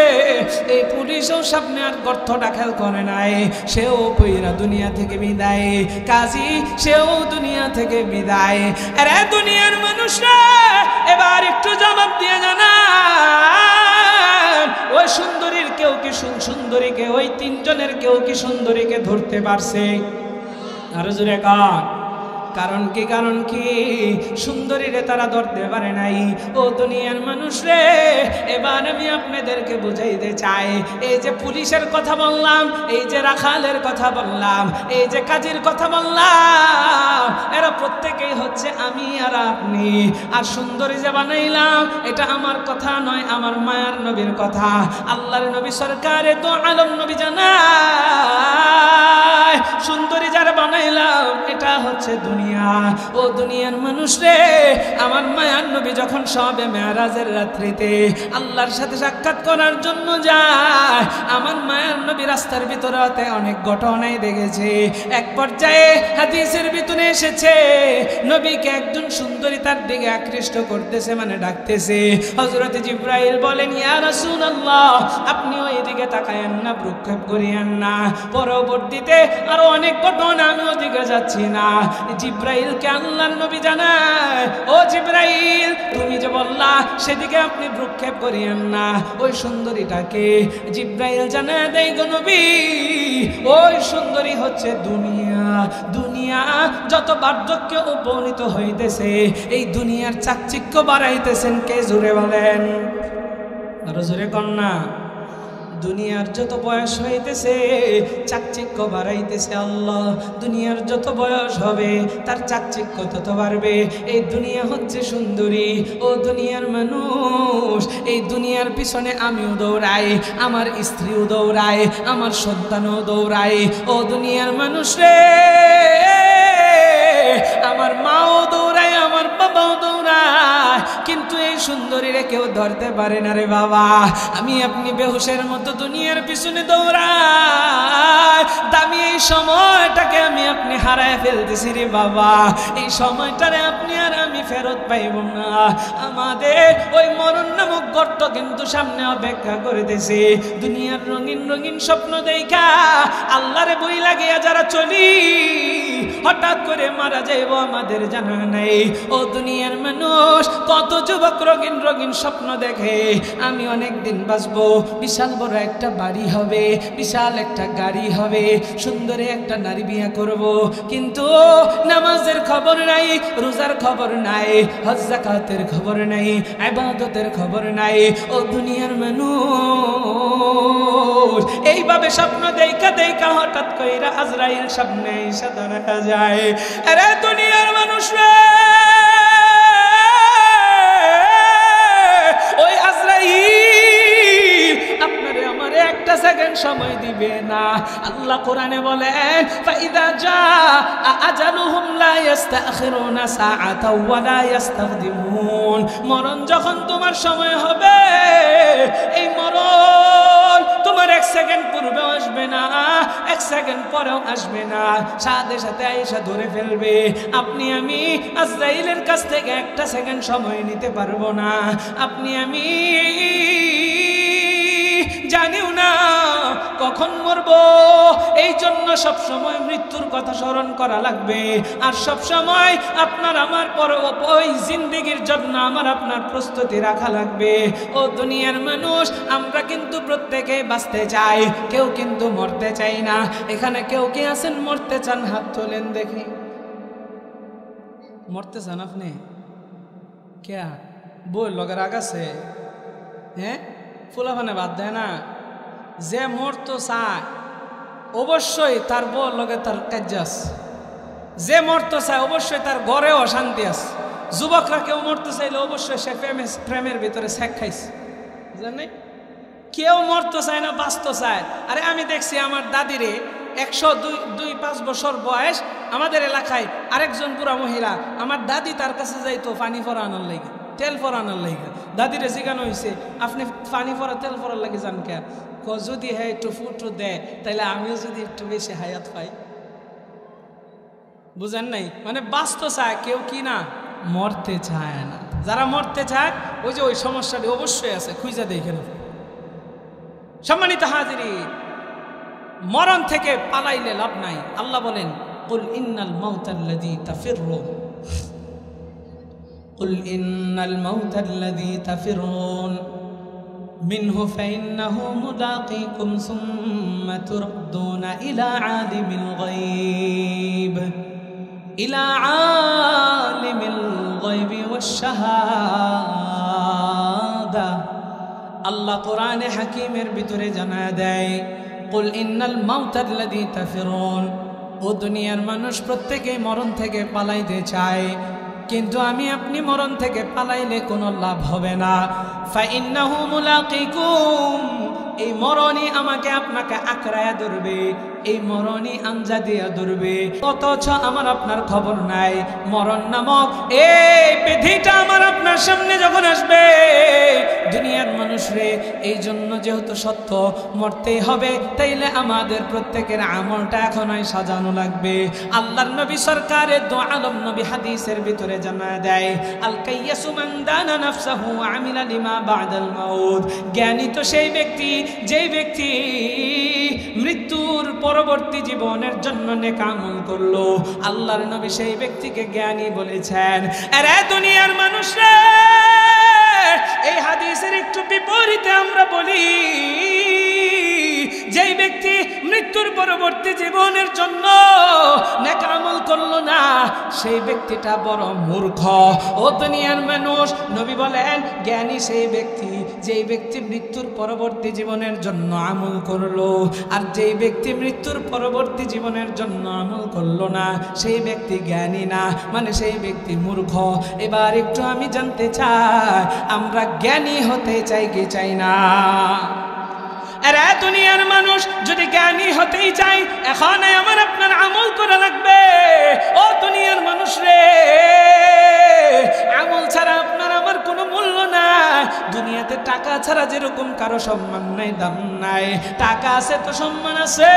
এই পুলিশও সামনে আর গর্তটা খেয়াল করে নাই, সেও পইরা দুনিয়া থেকে বিদায়। কাজী, সেও দুনিয়া থেকে বিদায়। আরে দুনিয়ার মানুষরা, এবার একটু জবাব দিয়ে জানা, ওই সুন্দরীর কেউ কি সুন্দরীকে, ওই 3 জনের কেউ কি সুন্দরীকে ধরতে পারছে? আরো জোরে কারণ কি? কারণ কি? সুন্দরীরে তারা ধরতে পারে নাই। ও দুনিয়ার মানুষ রে, এবার আমি আপনাদেরকে বুঝাইতে চাই, এই যে পুলিশের কথা বললাম, এই যে রাখালের কথা বললাম, এই যে কাজীর কথা বললাম, এরা প্রত্যেকেই হচ্ছে আমি আর আপনি। আর সুন্দরী যে বানাইলাম, এটা আমার কথা নয়, আমার মায়ার নবীর কথা। আল্লাহর নবী সরকারে তো আলম নবী জানায়, সুন্দরী যারা বানাইলাম, এটা হচ্ছে দুনিয়া। ও দুনিয়ার মানুষ রে, আমার মায়ার নবী যখন শবে মেরাজের রাত্রিতে আল্লাহর সাথে সাক্ষাৎ করার জন্য যায়, আমার মায়ার নবী রাস্তার ভিতরে অনেক ঘটনাই দেখেছে। এক পর্যায়ে হাদিসের ভিতরে এসেছে, নবীকে একজন সুন্দরী তার দিকে আকৃষ্ট করতেছে, মানে ডাকতেছে। হযরত জিবরাইল বলেন, ইয়া রাসূলুল্লাহ, আপনি ওই দিকে তাকায়েন না, ভ্রুক্ষেপ করিয়েন না। পরবর্তীতে আরো অনেক ঘটনা, আমি ওদিকে যাচ্ছি না। জিবরাইলকে আল্লাহর নবী জানায়, ও জিবরাইল, তুমি যে বললা সেদিকে আপনি ভ্রুক্ষেপ করিয়েন না, ওই সুন্দরীটাকে? জিবরাইল জানায় দেয়, গো নবী, ওই সুন্দরী হচ্ছে দুনিয়া। দুনিয়া যত বার্ধক্যে উপনীত হইতেছে, এই দুনিয়ার চাকচিক্য বাড়াইতেছেন কে? জোরে বলেন, আরো জোরে কন্যা। দুনিয়ার যত বয়স হইতেছে, চাকচিক্য বাড়াইতেছে আল্লাহ। দুনিয়ার যত বয়স হবে, তার চাকচিক্য তত বাড়বে। এই দুনিয়া হচ্ছে সুন্দরী। ও দুনিয়ার মানুষ, এই দুনিয়ার পিছনে আমিও দৌড়াই, আমার স্ত্রীও দৌড়ায়, আমার সন্তানও দৌড়ায়। ও দুনিয়ার মানুষ রে, আমার মাও দৌড়ায়, আমার বাবাও দৌড়ায়, কিন্তু এই সুন্দরীরে কেউ ধরতে পারে না রে বাবা। আমি আপনি বেহুশের মতো দুনিয়ার পিছনে দৌড়াই, দামি এই সময়টাকে আমি আপনি হারায় ফেলতেছি রে বাবা। এই সময়টারে আপনি আর আমি ফেরত পাইব না। আমাদের ওই মরণ নামক গর্ত কিন্তু সামনে অপেক্ষা করিতেছে। দুনিয়ার রঙিন রঙিন স্বপ্ন দেখা আল্লাহরে বই লাগিয়া যারা চলি, হঠাৎ করে মারা যাইব আমাদের জানা নাই। ও দুনিয়ার মানুষ, কত যুবক রঙিন রঙিন স্বপ্ন দেখে, আমি অনেক দিন বাঁচবো, বিশাল বড় একটা বাড়ি হবে, বিশাল একটা গাড়ি হবে, সুন্দরী একটা নারী বিয়ে করব, কিন্তু নামাজের খবর নাই, রোজার খবর নাই, হজ যাকাতের খবর নাই, ইবাদতের খবর নাই। ও দুনিয়ার মানুষ, এইভাবে স্বপ্ন দেখা দেখা হঠাৎ কইরা আজরাইল সামনে এসে দাঁড়া যায়। আরে দুনিয়ার মানুষ রে, ওই আজরাইল আপনারে আমারে একটা সেকেন্ড সময় দিবে না। আল্লাহ কোরআনে বলেন, ফাইদা জাআ আজালুহুম লা ইস্তাখিরুনা সাআতাও ওয়া লা ইস্তাকদিমুন। মরণ যখন তোমার সময় হবে, এই মরণ তোমার এক সেকেন্ড পূর্বেও আসবে না, এক সেকেন্ড পরেও আসবে না, সাথে সাথে আয়েশা ধরে ফেলবে। আপনি আমি আজরাইলের কাছ থেকে একটা সেকেন্ড সময় নিতে পারবো না। আপনি আমি জানিও না কখন মরবো, এই জন্য সবসময় মৃত্যুর কথা স্মরণ করা লাগবে। আর সবসময় আপনার আমার পর ওই জিন্দেগির জন্য আমার আপনার প্রস্তুতি রাখা লাগবে। ও দুনিয়ার মানুষ, আমরা কিন্তু প্রত্যেকে বাঁচতে চাই, কেউ কিন্তু মরতে চাই না। এখানে কেউ কি আছেন মরতে চান? হাত তোলেন দেখি। মরতে চান আপনি? কে বই লগের আগাছে? হ্যাঁ, ফুলাফানে বাদ দেয় না। যে মরতো চায় অবশ্যই তার বউ লগে তার কাজ আছে। যে মরতে চায় অবশ্যই তার ঘরেও অশান্তি আছে। যুবকরা কেউ মরতে চাইলে অবশ্যই সে প্রেমের ভিতরে শেখ খাইছে, জানেন? কেউ মরতে চায় না, বাঁচতে চায়। আরে আমি দেখছি আমার দাদিরে 102-5 বছর বয়স, আমাদের এলাকায় আরেকজন বুড়া মহিলা, আমার দাদি তার কাছে যাইতো পানি ফরা আনার লাগে, তেল ফরা আনার লাগে। দাদিরে জিজ্ঞানো হয়েছে, আপনি পানি ফরা তেল ফরার লাগে যান কে? যদি হ্যাঁ একটু ফুটো দেয় তাহলে আমিও যদি একটু বেশি হায়াত পাই। বুঝেন নাই? মানে বাঁচতে চায় কেউ, কি না মরতে চায় না। যারা মরতে চায় ওই যে ওই সমস্যাটি অবশ্যই আছে, খুঁজে দেখেন। সম্মানিত হাজিরিন, মরণ থেকে পালাইলে লাভ নাই। আল্লাহ বলেন, কুল ইন্নাল মাউতাল্লাযী তাফিররুন, কুল ইন্নাল মাউতাল্লাযী তাফিররুন মিনহু ফাইন্নাহু মুলাকীকুম সুম্মা তুরদ্দুনা ইলা আলিমিল গায়ব, ইলা আলিমিল গায়বি ওয়াশ শাহাদা। আল্লাহ কোরআনে হাকিমের ভিতরে জানায় দেয়, কুল ইন্নাল মাউতাল্লাযী তাফিরুন। ও দুনিয়ার মানুষ, প্রত্যেকেই মরণ থেকে পালাইতে চায়, কিন্তু আমি আপনি মরণ থেকে পালাইলে কোনো লাভ হবে না। ফাইন্নাহু মুলাকীকুম, এই মরণই আমাকে আপনাকে আঁকড়ায়া ধরবে, এই মরণই আঞ্জা দিয়া ধরবে। অথচ আমার আপনার খবর নাই। মরণ নামক এই ব্যাধিটা আমার আপনার সামনে যখন আসবে, দুনিয়ার মানুষ রে, এই জন্য যেহেতু সত্য মরতেই হবে, তাইলে আমাদের প্রত্যেকের আমলটা এখনই সাজানো লাগবে। আল্লাহর নবী সরকারের দো আলম নবী হাদিসের ভিতরে জানায় দেয়, আল কাইয়াসু মান দানা নাফসাহু ওয়া আমিলা লিমা বাদাল মাউত। জ্ঞানী তো সেই ব্যক্তি, যেই ব্যক্তি মৃত্যুর পরবর্তী জীবনের জন্য নেক আমল করলো। আল্লাহর নবী সেই ব্যক্তিকে জ্ঞানী বলেছেন। আরে দুনিয়ার মানুষ রে, এই হাদিসের একটু বিপরীতে আমরা বলি, যেই ব্যক্তি মৃত্যুর পরবর্তী জীবনের জন্য নেক আমল করলো না, সেই ব্যক্তিটা বড় মূর্খ। ও দুনিয়ার মানুষ, নবী বলেন জ্ঞানী সেই ব্যক্তি, যেই ব্যক্তি মৃত্যুর পরবর্তী জীবনের জন্য আমল করলো। আর যেই ব্যক্তি মৃত্যুর পরবর্তী জীবনের জন্য আমল করলো না, সেই ব্যক্তি জ্ঞানী না, মানে সেই ব্যক্তি মূর্খ। এবার একটু আমি জানতে চাই, আমরা জ্ঞানী হতে চাই কি চাই না? আরে দুনিয়ার মানুষ, যদি জ্ঞানী হতেই চাই, এখন আমার আপনার আমল করা লাগবে। ও দুনিয়ার মানুষ রে, আমল ছাড়া আপনার আমার কোনো মূল্য নাই। দুনিয়াতে টাকা ছাড়া যেরকম কারো সম্মান নাই, দাম নাই। টাকা আছে তো সম্মান আছে,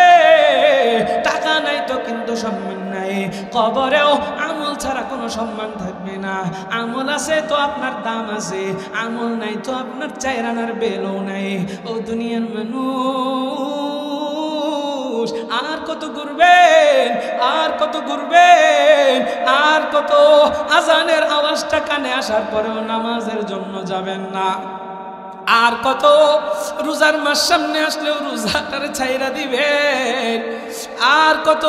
টাকা নাই তো কিন্তু সম্মান নাই। কবরেও আমল ছাড়া কোনো সম্মান থাকবে না। আমল আছে তো আপনার দাম আছে, আমল নাই তো আপনার চাইরানার বেলও নাই। ও দুনিয়ার মানুষ, আর কত ঘুরবেন, আর কত ঘুরবেন, আর কত আজানের আওয়াজটা কানে আসার পরেও নামাজের জন্য যাবেন না? আর কত রোজার মাস সামনে আসলেও রোজাটারে ছাইরা দিবেন? আর কত?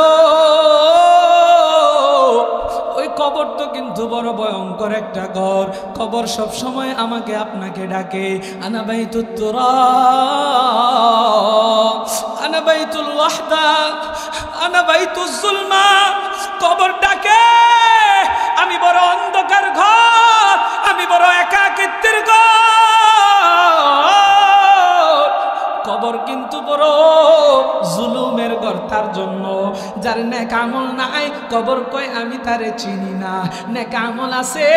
ওই কবর তো কিন্তু বড় ভয়ঙ্কর একটা ঘর। কবর সব সময় আমাকে আপনাকে ডাকে, আনা বাইতুত তুরাব, আনা বাইতুল ওয়াহদা, আনা বাইতুজ জুলমা। কবর ডাকে, আমি বড় অন্ধকার ঘর, আমি বড় একাকিত্বের ঘর। কবর কিন্তু বড় জুলুমের ঘর তার জন্য যার নেক আমল নাই। কবর কয় আমি তারে চিনি না। নেক আমল আছে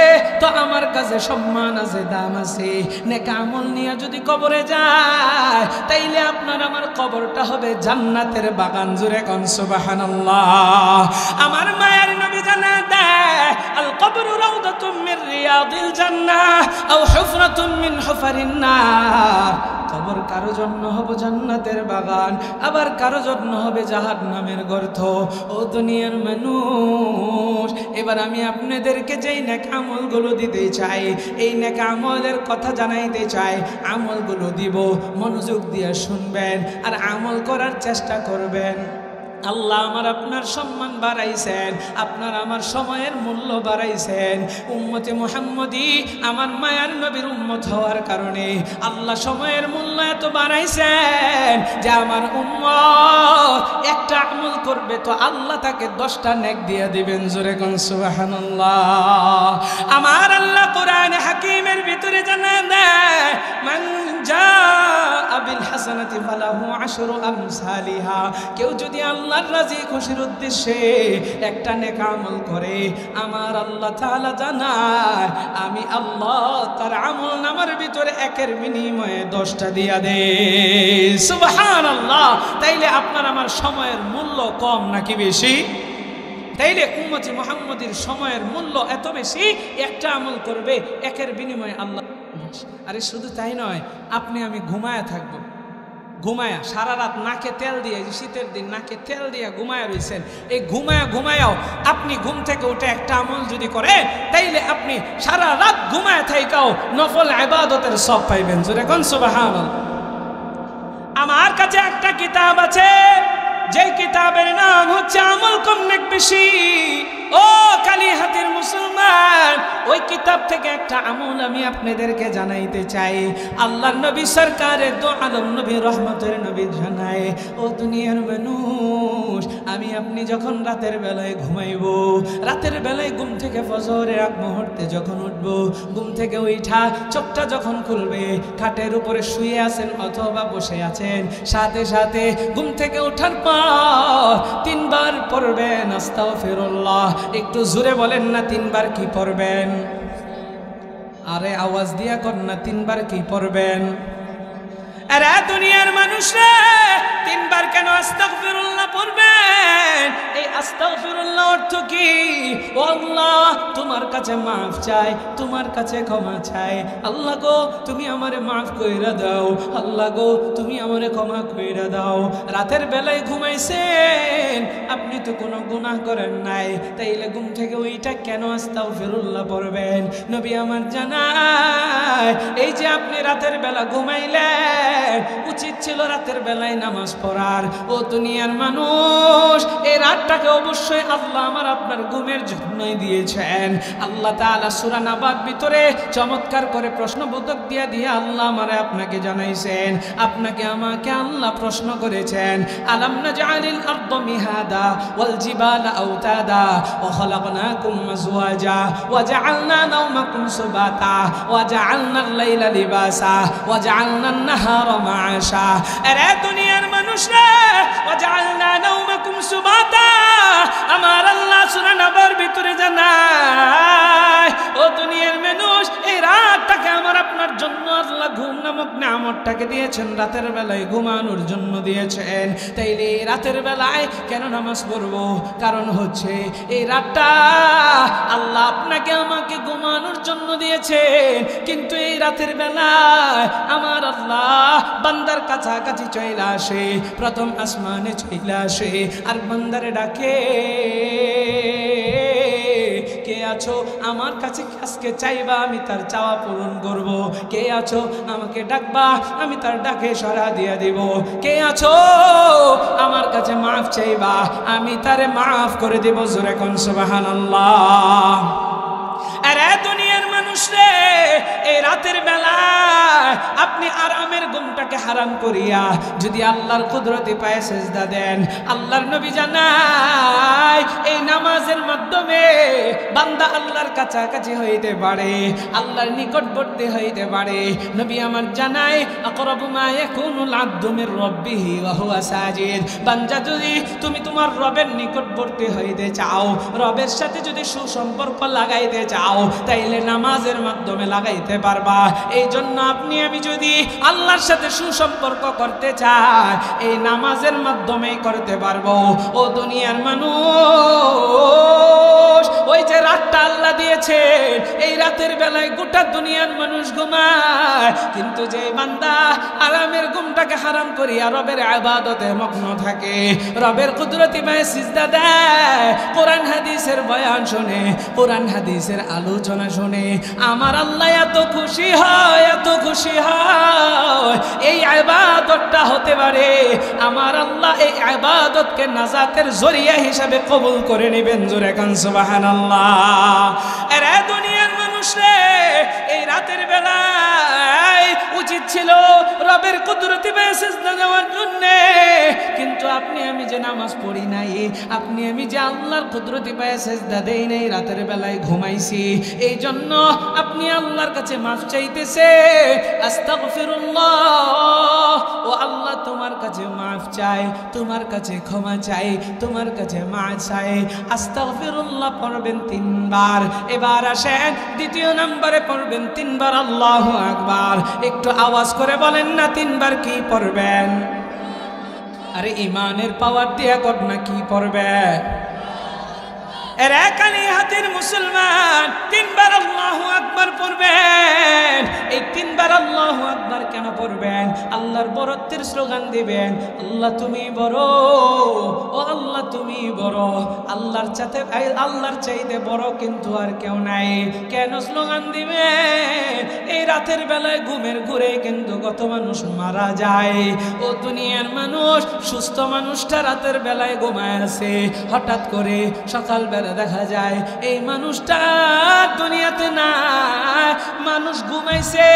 তো আমার কাছে সম্মান আছে, দাম আছে। নেক আমল নিয়ে যদি কবরে যায় তাইলে আপনার আমার কবরটা হবে জান্নাতের বাগান। জুড়ে কোন সুবহানাল্লাহ। আমার মায়ের নবী জানা দেয়, আল কবরু রাউদাতুম মির রিয়াদিল জান্নাহ আও হুফরাতুম মিন হুফারিন নার। কবর কারো জন্য হবে জান্নাতের বাগান, আবার কারো জন্য হবে জাহান্নামের গর্ত। ও দুনিয়ার মানুষ, এবার আমি আপনাদেরকে যেই নেক আমলগুলো দিতে চাই, এই নেক আমলের কথা জানাইতে চাই। আমলগুলো দিব, মনোযোগ দিয়ে শুনবেন আর আমল করার চেষ্টা করবেন। আল্লাহ আমার আপনার সম্মান বাড়াইছেন, আপনার আমার সময়ের মূল্য বাড়াইছেন। উম্মতে মুহাম্মদী আমার মায়ার নবীর উম্মত হওয়ার কারণে আল্লাহ সময়ের মূল্য এত বাড়াইছেন যে আমার উম্মত একটা আমল করবে তো আল্লাহ তাকে 10টা নেক দিয়ে দিবেন। জোরে কোন সুবহানাল্লাহ। আমার আল্লাহ কোরআনে হাকিমের ভিতরে জানা দেয়, মান জাআ বিল হাসানাতি ফালাহু আশরু আমসালিহা। কেউ যদি আল্লাহর রাজি খুশির উদ্দেশ্যে একটা নেক আমল করে, আমার আল্লাহ তাআলা জানায় আমি আল্লাহ তার আমল নামার ভিতরে একের বিনিময়ে 10টা দিয়া দেই। সুবহানাল্লাহ। তাইলে আপনার আমার সময়ের মূল্য কম নাকি বেশি? তাইলে উম্মতি মুহাম্মদীর সময়ের মূল্য এত বেশি, একটা আমল করবে একের বিনিময়ে আল্লাহ। আরে শুধু তাই নয়, আপনি আমি ঘুমায়া থাকবো, ঘুমায়া সারা রাত নাকে তেল দিয়ে, শীতের দিন নাকে তেল দিয়ে ঘুমায়া রয়েছেন। এই ঘুমায়াও আপনি ঘুম থেকে উঠে একটা আমল যদি করে, তাইলে আপনি সারা রাত ঘুমায়া থাইকাও নফল ইবাদতের সব পাইবেন। জোরে কোন সুবহানাল্লাহ। আমার কাছে একটা কিতাব আছে, যেই কিতাবের নাম হচ্ছে আমল কম নেক বেশি। ও কালিহাতির মুসলমান, ওই কিতাব থেকে একটা আমল আমি আপনাদেরকে জানাইতে চাই। আল্লাহর নবী সরকারে দো আলম নবী রহমতের নবী জানায়, ও দুনিয়ার মানুষ, আমি আপনি যখন রাতের বেলায় ঘুমাইবো, রাতের বেলায় ঘুম থেকে ফজরের আগ মুহূর্তে যখন উঠবো, ঘুম থেকে উঠা চোখটা যখন খুলবে, খাটের উপরে শুয়ে আছেন অথবা বসে আছেন, সাথে সাথে ঘুম থেকে ওঠার পর 3 বার পড়বেন আস্তাগফিরুল্লাহ। একটু জোরে বলেন না 3 বার কি পড়বেন? আরে আওয়াজ দিয়া কর না, 3 বার কি পড়বেন? আরে দুনিয়ার মানুষরা 3 বার কেন আস্তাগফিরুল্লাহ পড়বেন? এই আস্তাগফিরুল্লাহ অর্থ কি? ও আল্লাহ, তোমার কাছে মাফ চাই, তোমার কাছে ক্ষমা চাই। আল্লাহ গো, তুমি আমারে মাফ কইরা দাও। আল্লাহ গো, তুমি আমারে ক্ষমা কইরা দাও। রাতের বেলায় ঘুমাইছেন, আপনি তো কোনো গুনাহ করেন নাই, তাইলে ঘুম থেকে ওইটা কেন আস্তাগফিরুল্লাহ পড়বেন? নবী আমার জানায়, এই যে আপনি রাতের বেলা ঘুমাইলেন, উচিত ছিল রাতের বেলায় নামাজ পড়ার। ও দুনিয়ার মানুষ, এই রাতটাকে অবশ্যই আল্লাহ আমার আপনার ঘুমের জন্যই দিয়েছেন। আল্লাহ তাআলা সূরা নাবার ভিতরে চমৎকার করে প্রশ্নবোধক দিয়ে দিয়ে আল্লাহ আমারে আপনাকে জানাইছেন, আপনাকে আমাকে আল্লাহ প্রশ্ন করেছেন, আলাম নাজআলিল আরদা মিহাদা ওয়াল জিবালা আওতাদা ওয়া খালাকনাকুম আজওয়াজা ওয়া জাআলনা নাওমাকুম সুবাতা ওয়া জাআলনাল লাইলা লিবাসা ওয়া জাআলনান নাহারা মাআশা। আরে দুনিয়ার মানুষরা, ওয়া জাআলনা নাওমাকুম সুবাতা, আমার আল্লাহ সূরা নাবার ভিতরে জানায়, ও দুনিয়ার মানুষ, এই রাতটাকে আমার আপনার জন্য আল্লাহ ঘুম নামক নিয়ামতটাকে দিয়েছেন, রাতের বেলায় ঘুমানোর জন্য দিয়েছেন। তাইলে রাতের বেলায় কেন নামাজ পড়বো? কারণ হচ্ছে এই রাতটা আল্লাহ আপনাকে আমাকে ঘুমানোর জন্য দিয়েছেন, কিন্তু এই রাতের বেলায় আমার আল্লাহ বান্দার কাছাকাছি চলে আসে, প্রথম আসমানে চলে আসে আর বান্দারে ডাকে, কে আছো আমার কাছে আজকে চাইবা, আমি তার চাওয়া পূরণ করব। কে আছো আমাকে ডাকবা, আমি তার ডাকে সাড়া দিয়ে দিব। কে আছো আমার কাছে মাফ চাইবা, আমি তারে মাফ করে দেব। জোরে কোন সুবহানাল্লাহ। আরে দুনিয়ার মানুষ রে, এই রাতের বেলায় আপনি আরামের ঘুমটাকে হারাম করিয়া যদি আল্লাহর কুদরতে পায়ে সেজদা দেন, আল্লাহর নবী জানায় এই নামাজের মাধ্যমে বান্দা আল্লাহর কাছাকাছি হইতে পারে, আল্লাহর নিকটবর্তী হইতে পারে। নবী আমার জানায় আকরাবু মা ইয়াকুনুল আবদু মির রাব্বিহি ওয়া হুয়া সাজিদ। বান্দা যদি তুমি তোমার রবের নিকটবর্তী হইতে চাও, রবের সাথে যদি সুসম্পর্ক লাগাইতে চাও, তাইলে নামাজের মাধ্যমে লাগাইতে পারবা। এই জন্য আপনি আমি যদি আল্লাহর সাথে সুসম্পর্ক করতে চাই, এই নামাজের মাধ্যমেই করতে পারবো। ও দুনিয়ার মানুষ, ওই যে রাতটা আল্লাহ দিয়েছেন, এই রাতের বেলায় গোটা দুনিয়ার মানুষ ঘুমায়, কিন্তু যে বান্দা আরামের ঘুমটাকে হারাম করিয়া রবের ইবাদতে মগ্ন থাকে, রবের কুদরতি পায়ে সিজদা দেয়, কোরআন হাদিসের বয়ান শুনে, কোরআন হাদিসের আলোচনা শুনে, আমার আল্লাহ এত খুশি হয়, এত খুশি হয়। এই ইবাদতটা হতে পারে আমার আল্লাহ এই ইবাদতকে নাজাতের জরিয়া হিসাবে কবুল করে নেবেন। জোরে কান সুবহানাল্লাহ। আরে দুনিয়ার মানুষ রে, এই রাতের বেলায় উচিত ছিল রবের কুদরতি পায়ে সিজদা দেওয়ার জন্য, কিন্তু আপনি আমি যে নামাজ পড়ি নাই, আপনি আমি যে আল্লাহর কুদরতি পায়ে সিজদা দেই নাই, রাতের বেলায় ঘুমাইছি, এই জন্য আপনি আল্লাহর কাছে মাফ চাইতেছে। আস্তাগফিরুল্লাহ, ও আল্লাহ তোমার কাছে মাফ চাই, তোমার কাছে ক্ষমা চাই, তোমার কাছে মাফ চাই। আস্তাগফিরুল্লাহ পড়বেন 3 বার। এবার আসেন দ্বিতীয় নম্বরে পড়বেন 3 বার আল্লাহু আকবার। একটু আওয়াজ করে বলেন না 3 বার কি পড়বেন? আরে ইমানের পাওয়ার দিয়া কর না, কি পড়বেন? এর একানি হাতের মুসলমান 3 বার আল্লাহু আকবার পড়বেন। এই 3 বার আল্লাহু আকবার কেন পড়বেন? আল্লাহর বরত্বের স্লোগান দিবেন, আল্লাহ তুমি বড়, ও আল্লাহ তুমি বড়, আল্লাহর চাইতে বড় কিন্তু আর কেউ নাই। কেন স্লোগান দিবেন? এই রাতের বেলায় ঘুমের ঘুরে কিন্তু কত মানুষ মারা যায়। ও দুনিয়ার মানুষ, সুস্থ মানুষটা রাতের বেলায় ঘুমায় আছে, হঠাৎ করে সকালবেলা দেখা যায় এই মানুষটা দুনিয়াতে নাই, মানুষ ঘুমাইছে,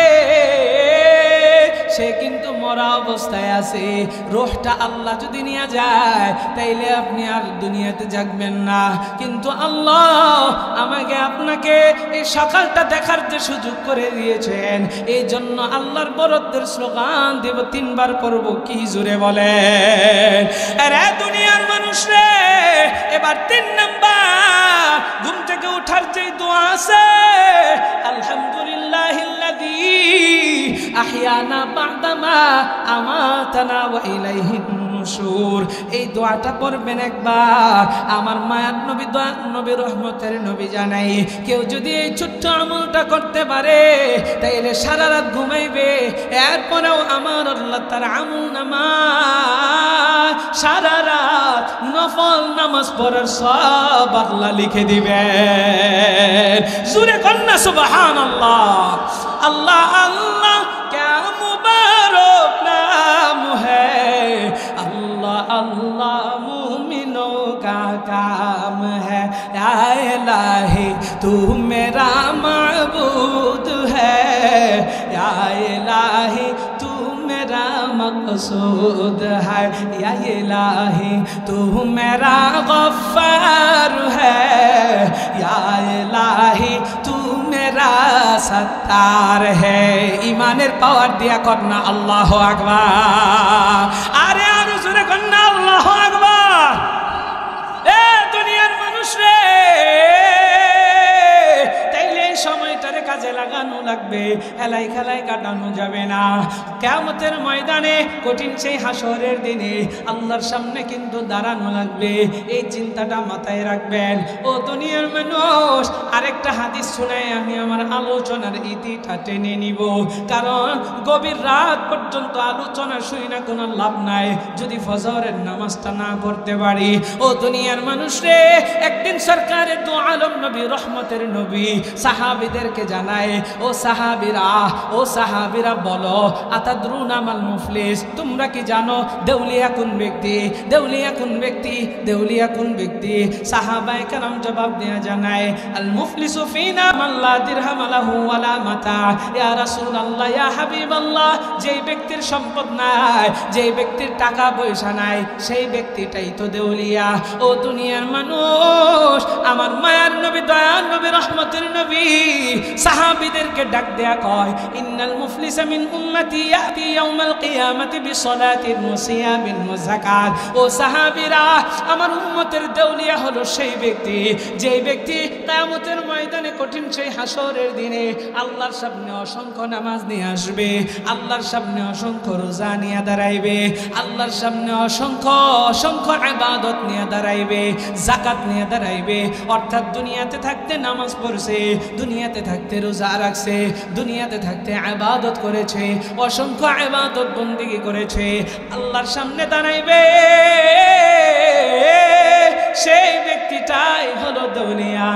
সে কিন্তু মরা অবস্থায় আছে। রূহটা আল্লাহ যদি নিয়ে যায়, তাইলে আপনি আর দুনিয়াতে জাগবেন না, কিন্তু আল্লাহ আমাকে আপনাকে এই সকালটা দেখার যে সুযোগ করে দিয়েছেন, এই জন্য আল্লাহর বরত্বের স্লোগান দেব 3 বার পড়ব। কি জোরে বলেন? আরে দুনিয়ার মানুষ রে, এবার 3 নাম্বার ঘুম থেকে ওঠার যে দোয়া আছে, আলহামদুলিল্লাহিল্লাযী আহইয়ানা বা'দামা আমাতানা ওয়া ইলাইহিন নুশুর। এই দোয়াটা পড়বেন একবার। আমার মায়ার নবী, দয়ার নবী, রহমতের নবী জানাই, কেউ যদি এই ছোট্ট আমলটা করতে পারে, তাইলে সারা রাত ঘুমাইবে, এরপরেও আমার আল্লাহ তার আমল নামা সারা রাত নফল নামাজ পড়ার সব আল্লাহ লিখে দিবেন। জোরে কন্যা সুবহানাল্লাহ। আল্লাহ আল্লাহ क्या मुबारक नाम है, अल्लाह अल्लाह मुमिनों का काम है, या इलाही तू मेरा माबूद है, या इलाही तू मेरा मकसूद है, या इलाही तू मेरा गफ्फार है, या इलाही तू मेरा सत्तार है। ईमानेर पावर दिया करना अल्लाह আকবার। আরে আরো জোরে করনা আল্লাহ আকবার। এ দুনিয়ার মানুষ রে, তাইলে সময়টারে কাজে লাগানো লাগবে। হেলাই খেলাই কাটানো যাবে না। কিয়ামতের ময়দানে কঠিন সেই হাসরের দিনে আল্লাহর সামনে কিন্তু দাঁড়ানো লাগবে, এই চিন্তাটা মাথায় রাখবেন। ও দুনিয়ার মানুষ, আরেকটা হাদিস শোনায় আমি আমার আলোচনার ইতিটা টেনে নিব, কারণ গভীর রাত পর্যন্ত আলোচনা শুই না কোনো লাভ নাই যদি ফজরের নামাজটা না পড়তে পারি। ও দুনিয়ার মানুষ রে, একদিন সরকারের দু আলম নবী, রহমতের নবী সাহাবীদেরকে জানায়, ও সাহাবীরা বলো, আতাদরুনা মাল মুফলিস, তোমরা কি জানো দেউলিয়া কোন ব্যক্তি? দেউলিয়া কোন ব্যক্তি? দেউলিয়া কোন ব্যক্তি? সাহাবায়ে কেরাম জবাব দেয়া জানায়, আল মুফলিসু ফিনা মান লা দিরহাম লাহু ওয়ালা মাতা। ইয়া রাসূলুল্লাহ, ইয়া হাবিবাল্লাহ, যেই ব্যক্তির সম্পদ নাই, যেই ব্যক্তির টাকা পয়সা নাই, সেই ব্যক্তিটাই তো দেউলিয়া। ও দুনিয়ার মানুষ, আমার মায়ার নবী, দয়ার নবী, রহমতের নবী সাহাবীদেরকে ডাক দেয়া কয়, ইন্নাল মুফলিসা মিন উম্মতি ইয়াতি ইয়াউমাল কিয়ামাতি বিসসালাতিন ওয়া সিয়ামিন ওয়া যাকাত। ও সাহাবীরা, আমার উম্মতের দেউলিয়া হলো সেই ব্যক্তি, যেই ব্যক্তি কিয়ামতের ময়দানে কঠিন সেই হাসরের দিনে আল্লাহর সামনে অসংখ্য নামাজ নিয়ে আসবে, আল্লাহর সামনে অসংখ্য রোজা নিয়ে দাঁড়াইবে, আল্লাহর সামনে অসংখ্য ইবাদত নিয়ে দাঁড়াইবে, যাকাত নিয়ে দাঁড়াইবে। অর্থাৎ দুনিয়াতে থাকতে নামাজ পড়ছে, দুনিয়াতে থাকতে রোজা রাখছে, দুনিয়াতে থাকতে ইবাদত করেছে, অসংখ্য ইবাদত বন্দেগী করেছে, আল্লাহর সামনে দাঁড়াইবে, সেই ব্যক্তিটাই হলো দেউলিয়া।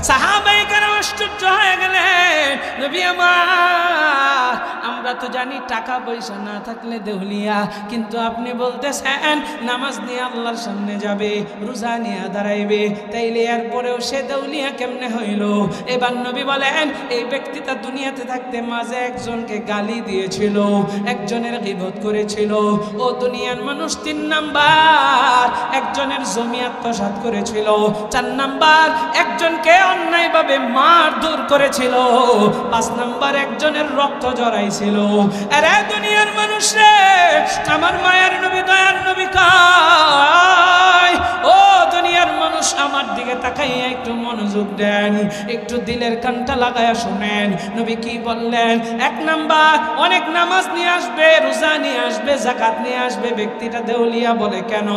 সাহাবায়ে কেরাম আশ্চর্য হয়ে গেলেন, নবী আমার, আমরা তো জানি টাকা পয়সা না থাকলে দেউলিয়া, কিন্তু আপনি বলতেছেন নামাজ নিয়ে আল্লাহর সামনে যাবে, রোজা নিয়ে দাঁড়াইবে, তাইলে এরপরেও সে দেউলিয়া কেমনে হইল? এবার নবী বলেন, এই ব্যক্তিটা দুনিয়াতে থাকতে মাঝে একজনকে গালি দিয়েছিল, একজনের গীবত করেছিল। ও দুনিয়ার মানুষ, 3 নাম্বার একজনের জমি আত্মসাৎ করেছিল, 4 নাম্বার একজনকে অন্যায়ভাবে মারধর করেছিল, 5 নাম্বার একজনের রক্ত জড়াইছিল। আরে দুনিয়ার মানুষ রে, আমার মায়ের নবী, দয়ার নবী কয়, ও দুনিয়ার মানুষ, আমার দিকে তাকাইয়া একটু মনোযোগ দেন, একটু দিলের কানটা লাগায়া শুনেন। নবী কি বললেন? 1 নাম্বার, অনেক নামাজ নিয়ে আসবে, রোজা নিয়ে আসবে, যাকাত নিয়ে আসবে, ব্যক্তিটা দেউলিয়া। বলে কেন?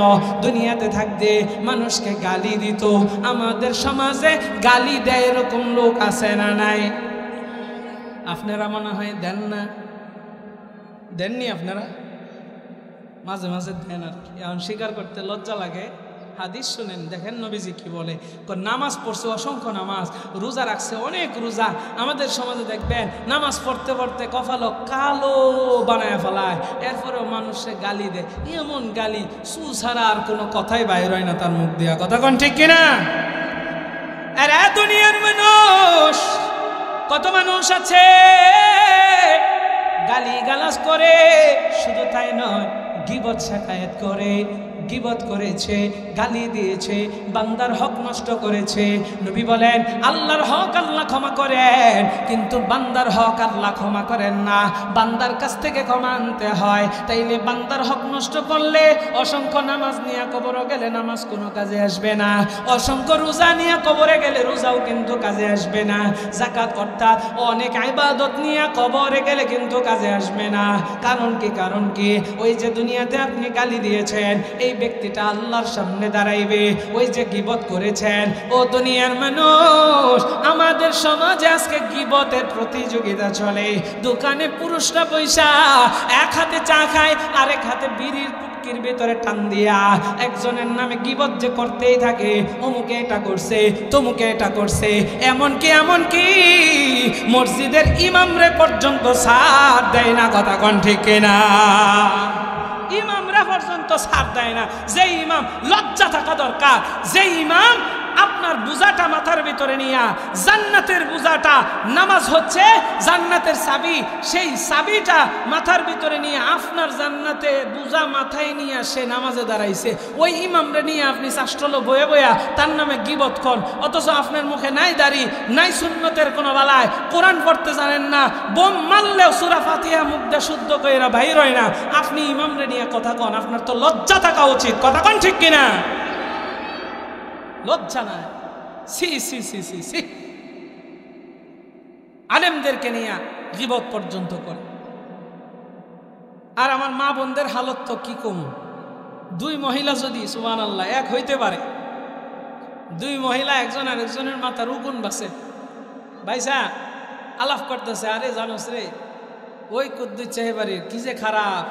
দুনিয়াতে থাকতে মানুষকে গালি দিত। আমাদের সমাজে গালি দেয় এরকম লোক আছে না নাই? আপনারা মনে হয় দেন না, দেননি আপনারা? মাঝে মাঝে দেন আর কি, এখন স্বীকার করতে লজ্জা লাগে। হাদিস শুনেন, দেখেন নবীজি কি বলে। নামাজ পড়ছে অসংখ্য নামাজ, রোজা রাখছে অনেক রোজা। আমাদের সমাজে দেখবেন নামাজ পড়তে পড়তে কপাল কালো বানায় ফেলায়, এরপরেও মানুষে গালি দেয়। এমন গালি, সু ছাড়া আর কোনো কথাই বাইর হয় না তার মুখ দিয়া। কথা কোন ঠিক কিনা? আর দুনিয়ার মানুষ, কত মানুষ আছে গালি গালাজ করে, শুধু তাই নয়, গীবত শিকায়েত করে, গীবত করেছে, গালি দিয়েছে, বান্দার হক নষ্ট করেছে। নবী বলেন, আল্লাহর হক আল্লাহ ক্ষমা করেন, কিন্তু বান্দার হক আল্লাহ ক্ষমা করেন না, বান্দার কাছ থেকে ক্ষমা আনতে হয়। তাইলে বান্দার হক নষ্ট করলে অসংখ্য নামাজ নিয়ে কবরে গেলে নামাজ কোনো কাজে আসবে না, অসংখ্য রোজা নিয়ে কবরে গেলে রোজাও কিন্তু কাজে আসবে না, যাকাত অর্থাৎ অনেক ইবাদত নিয়ে কবরে গেলে কিন্তু কাজে আসবে না। কারণ কি? কারণ কি? ওই যে দুনিয়াতে আপনি গালি দিয়েছেন, এই ব্যক্তিটা আল্লাহর সামনে দাঁড়াইবে। ওই যে গীবত করেছেন, ও দুনিয়ার মানুষ, আমাদের সমাজে আজকে গীবতের প্রতিযোগিতা চলে। দোকানে পুরুষরা পয়সা, এক হাতে চা খায়, আরেক হাতে বিড়ির পুটকির ভিতরে টান দিয়া একজনের নামে গীবত যে করতেই থাকে, অমুকে এটা করছে, তমুকে এটা করছে। এমনকি মসজিদের ইমামরে পর্যন্ত সাথ দেয় না। কথা কোন ঠিক না? ইমামরা পর্যন্ত ছাড় দেয় না। যে ইমাম লজ্জা থাকা দরকার, যে ইমাম আপনার বুঝাটা মাথার ভিতরে নিয়া, জান্নাতের বুঝাটা, নামাজ হচ্ছে জান্নাতের চাবি, সেই চাবিটা মাথার ভিতরে নিয়ে আপনার জান্নাতে বুঝা মাথায় নিয়ে সে নামাজে দাঁড়াইছে, ওই ইমামরে নিয়ে আপনি চাষ্টল বয়ে বয়া তার নামে গীবত কর। অথচ আপনার মুখে নাই দাড়ি, নাই সুন্নতের কোনো বালায়, কোরআন পড়তে জানেন না, বোম মারলেও সূরা ফাতিহা মুখ দিয়ে শুদ্ধ কইরা বাইর হয় না, আপনি ইমামরে নিয়ে কথা কন। আপনার তো লজ্জা থাকা উচিত। কথা কন ঠিক কিনা? লজ্জা নাই। সি সি সি সি সি আলেমদেরকে নিয়ে গীবত পর্যন্ত করে। আর আমার মা বোনদের হালত তো কি কম, দুই মহিলা যদি সুবহানাল্লাহ এক হইতে পারে, দুই মহিলা একজন আর একজনের মাথার উগুন বাসে, ভাইসা আলাপ করতেছে, আরে জানোস রে ওই কুদ্দুস চেহেবাড়ির কি যে খারাপ,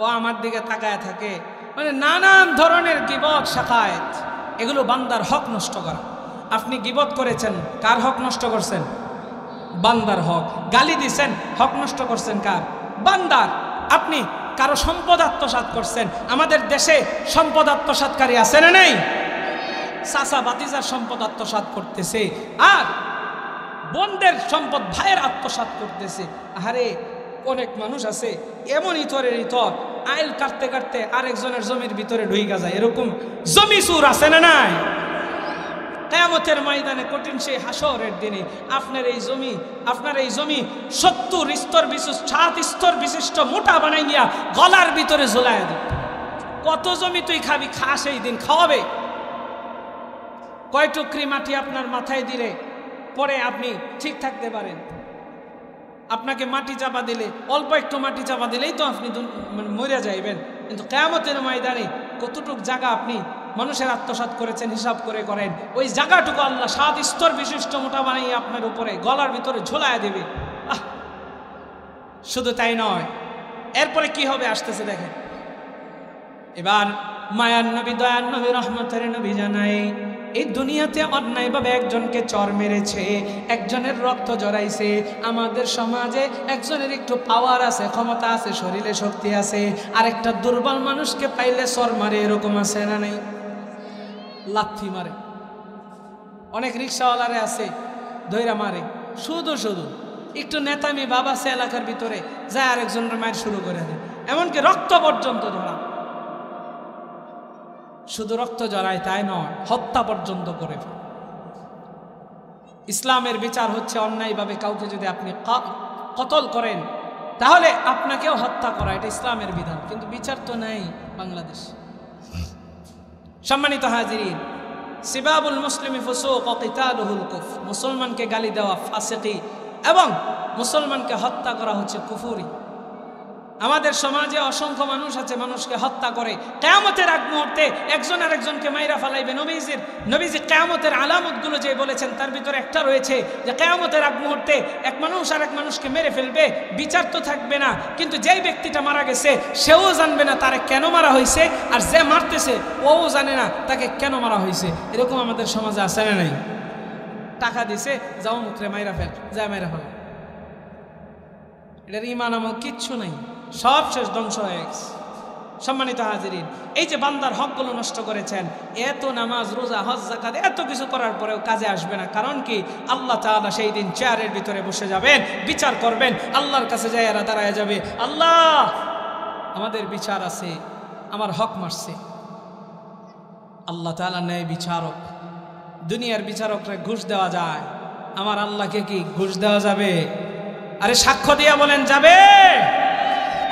ও আমার দিকে তাকায় থাকে, মানে নানান ধরনের গীবত শাখায়েত, এগুলো বান্দার হক নষ্ট করা। আপনি গীবত করেছেন, কার হক নষ্ট করছেন? বান্দার হক। গালি দিছেন, হক নষ্ট করছেন কার? বান্দার। আপনি কারো সম্পদ আত্মসাৎ করছেন। আমাদের দেশে সম্পদ আত্মসাৎকারী আছে না নেই? চাচা বাতিজার সম্পদ আত্মসাৎ করতেছে, আর বোনদের সম্পদ ভাইয়ের আত্মসাৎ করতেছে। আরে অনেক মানুষ আছে এমন ইতরের ইতর, আইল কাটতে কাটতে আরেকজনের জমির ভিতরে ঢুইকা যায়, এরকম জমি চুর আছে না নাই? কিয়ামতের ময়দানে কঠিন সেই হাসরের দিনে আপনার এই জমি 70 স্তর বিশিষ্ট 7 স্তর বিশিষ্ট মোটা বানাইয়া গলার ভিতরে ঝোলায় দেবে। কত জমি তুই খাবি? খা, সেই দিন খাওয়াবে। কয় টুকরি মাটি আপনার মাথায় দিলে পরে আপনি ঠিক থাকতে পারেন? আপনাকে মাটি চাপা দিলে, অল্প একটু মাটি চাপা দিলেই তো আপনি মরে যাইবেন। কিন্তু কিয়ামতের ময়দানে কতটুক জায়গা আপনি মানুষের আত্মসাৎ করেছেন হিসাব করে করেন, ওই জায়গাটুকু আল্লাহ 7 স্তর বিশিষ্ট মোটা বানিয়ে আপনার উপরে গলার ভিতরে ঝোলায় দেবে। শুধু তাই নয়, এরপরে কি হবে আসতেছে দেখেন। এবার মায়ার নবী, দয়ার নবী, রহমতের নবী জানাই, এই দুনিয়াতে অন্যায়ভাবে একজনকে চর মেরেছে, একজনের রক্ত জড়াইছে। আমাদের সমাজে একজনের একটু পাওয়ার আছে, ক্ষমতা আছে, শরীরে শক্তি আছে, আর একটা দুর্বল মানুষকে পাইলে চর মারে, এরকম আছে না নেই? লাথি মারে। অনেক রিক্সাওয়ালারে আছে ধৈরা মারে, শুধু একটু নেতামি বাবা সে এলাকার ভিতরে যায় আরেকজনের মায়ের শুরু করে দেয়, এমনকি রক্ত পর্যন্ত ধরা। শুধু রক্ত জড়ায় তাই নয়, হত্যা পর্যন্ত করে। ইসলামের বিচার হচ্ছে অন্যায়ভাবে কাউকে যদি আপনি কতল করেন তাহলে আপনাকেও হত্যা করা, এটা ইসলামের বিধান। কিন্তু বিচার তো নাই বাংলাদেশ। সম্মানিত হাজিরিন, সিবাবুল মুসলিমি ফুসুক ওয়া কিতালুহুল কুফর, মুসলমানকে গালি দেওয়া ফাসিকি এবং মুসলমানকে হত্যা করা হচ্ছে কুফরি। আমাদের সমাজে অসংখ্য মানুষ আছে মানুষকে হত্যা করে। কিয়ামতের আগ মুহূর্তে একজন আরেকজনকে মাইরা ফেলাইবে। নবীজি কিয়ামতের আলামতগুলো যে বলেছেন তার ভিতরে একটা রয়েছে যে কিয়ামতের আগ মুহূর্তে এক মানুষ আরেক মানুষকে মেরে ফেলবে, বিচার তো থাকবে না। কিন্তু যেই ব্যক্তিটা মারা গেছে সেও জানবে না তারে কেন মারা হয়েছে, আর যে মারতেছে ও জানে না তাকে কেন মারা হয়েছে। এরকম আমাদের সমাজে আছে না নাই? টাকা দিছে, যাও মুখরে মাইরা ফেল, যা মাইরা ফেল। এটার ঈমান আমল কিচ্ছু নাই, সব শেষ, ধ্বংস হয়ে গেছে। সম্মানিত হাজিরিন, এই যে বান্দার হকগুলো নষ্ট করেছেন, এত নামাজ, রোজা, হজ, যাকাত এত কিছু করার পরেও কাজে আসবে না। কারণ কি? আল্লাহ তাআলা সেই দিন চেয়ারের ভিতরে বসে যাবেন, বিচার করবেন, আল্লাহর কাছে যায় এরা দাঁড়ায় যাবে, আল্লাহ আমাদের বিচার আছে, আমার হক মারছে। আল্লাহ তাআলা ন্যায় বিচারক। দুনিয়ার বিচারকরা ঘুষ দেওয়া যায়, আমার আল্লাহকে কি ঘুষ দেওয়া যাবে? আরে সাক্ষ্য দিয়া বলেন যাবে?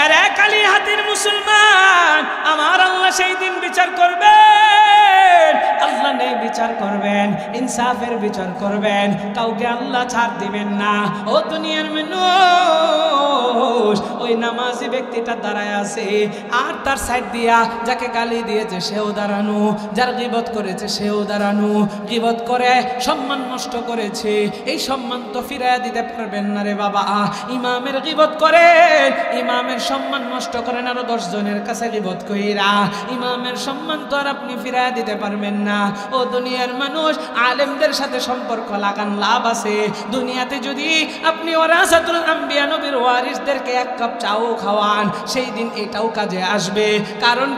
আরে কালি হাতের মুসলমান, আমার আল্লাহ সেই দিন বিচার করবেন, আল্লাহ ন্যায় বিচার করবেন, ইনসাফের বিচার করবেন, কাউকে আল্লাহ ছাড় দিবেন না। ও দুনিয়ার মানুষ, ওই নামাজি ব্যক্তিটা দাঁড়ায় আছে, আর তার সাইড দিয়া যাকে গালি দিয়েছে সেও দাঁড়ানো, যার গীবত করেছে সেও দাঁড়ানো। গীবত করে সম্মান নষ্ট করেছে, এই সম্মান তো ফিরাইয়া দিতে পারবেন না রে বাবা। ইমামের গীবত করেন, ইমামের সম্মান নষ্ট করেন, আরো 10 জনের কাছে গীবত কইরা ইমামের সম্মান তো আর আপনি ফিরাইয়া দিতে পারবেন না। ও দুনিয়ার মানুষ, আলেমদের সাথে সম্পর্ক লাগান, লাভ আছে। দুনিয়াতে যদি আপনি ওয়ারাসাতুল আম্বিয়া, নবীর ওয়ারিসদেরকে এক কাপ চাও খাওয়ান, সেই দিন এটাও কাজে আসবে। কারণ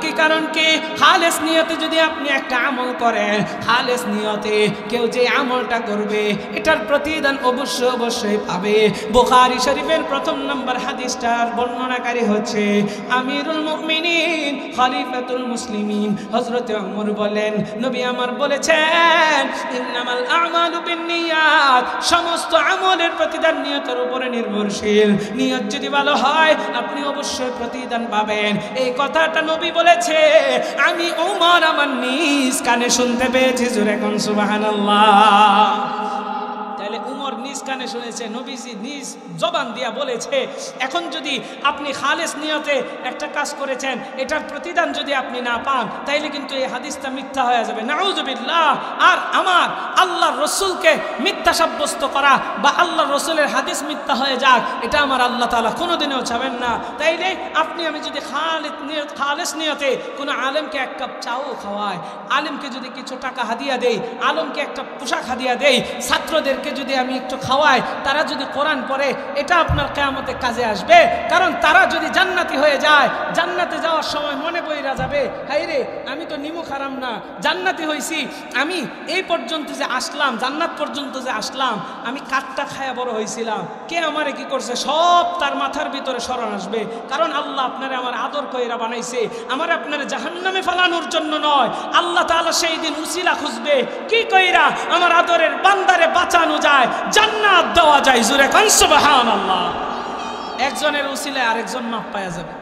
কি? খালেস নিয়তে যদি আপনি একটা আমল করেন, খালেস নিয়তে কেউ যে আমলটা করবে এটার প্রতিদান অবশ্যই পাবে। বুখারী শরীফের 1 নম্বর হাদিসটার বর্ণনাকারী হচ্ছে আমিরুল মুমিনিন, খলিফাতুল মুসলিমিন হযরত ওমর বলেন, নবী আমার বলেছেন, ইন্নামাল আমালু বিন্নিয়াত, সমস্ত আমলের প্রতিদান নিয়তের উপরে নির্ভরশীল। নিয়ত যদি ভালো হয় আপনি অবশ্যই প্রতিদান পাবেন। এই কথাটা নবী বলেছে, আমি ওমর আমার নিজ কানে শুনতে পেয়েছি। জোরে কোন সুবহানাল্লাহ। তাহলে ওমর নিজ কানে শুনেছে, নবীজি নিজ জবান দিয়া বলেছে। এখন যদি আপনি খালেস নিয়তে একটা কাজ করেছেন, এটার প্রতিদান যদি আপনি না পান, তাইলে কিন্তু এই হাদিসটা মিথ্যা হয়ে যাবে, নাউযুবিল্লাহ। আর আমার আল্লাহর রসুলকে মিথ্যা সাব্যস্ত করা বা আল্লাহর রসুলের হাদিস মিথ্যা হয়ে যাক, এটা আমার আল্লাহ তাআলা কোনোদিনও চাবেন না। তাইলে আপনি আমি যদি খালেস নিয়তে কোনো আলেমকে এক কাপ চাও খাওয়াই, আলেমকে যদি কিছু টাকা হাদিয়া দেই, আলেমকে একটা পোশাক হাদিয়া দেই, ছাত্রদেরকে যদি আমি একটু খাওয়াই, তারা যদি কোরআন পড়ে, এটা আপনার কিয়ামতে কাজে আসবে। কারণ তারা যদি জান্নাতি হয়ে যায়, জান্নাতে যাওয়ার সময় মনে বইরা যাবে, হাই রে আমি তো নিমুখ হারাম না, জান্নাতি হইছি, আমি এই পর্যন্ত যে আসলাম, জান্নাত পর্যন্ত যে আসলাম, আমি কাঠটা খায়া বড় হয়েছিলাম, কে আমারে কি করছে, সব তার মাথার ভিতরে স্মরণ আসবে। কারণ আল্লাহ আপনারে আমার আদর কইরা বানাইছে, আমার আপনারে জাহান্নামে ফালানোর জন্য নয়। আল্লাহ তাআলা সেই দিন উসিলা খুঁজবে, কি কইরা আমার আদরের বান্দারে বাঁচানো যায়, জান্নাত দেওয়া যায়। জোরে কান সুবহানাল্লাহ। একজনের উসিলায় আরেকজন মাপ পাওয়া যাবে।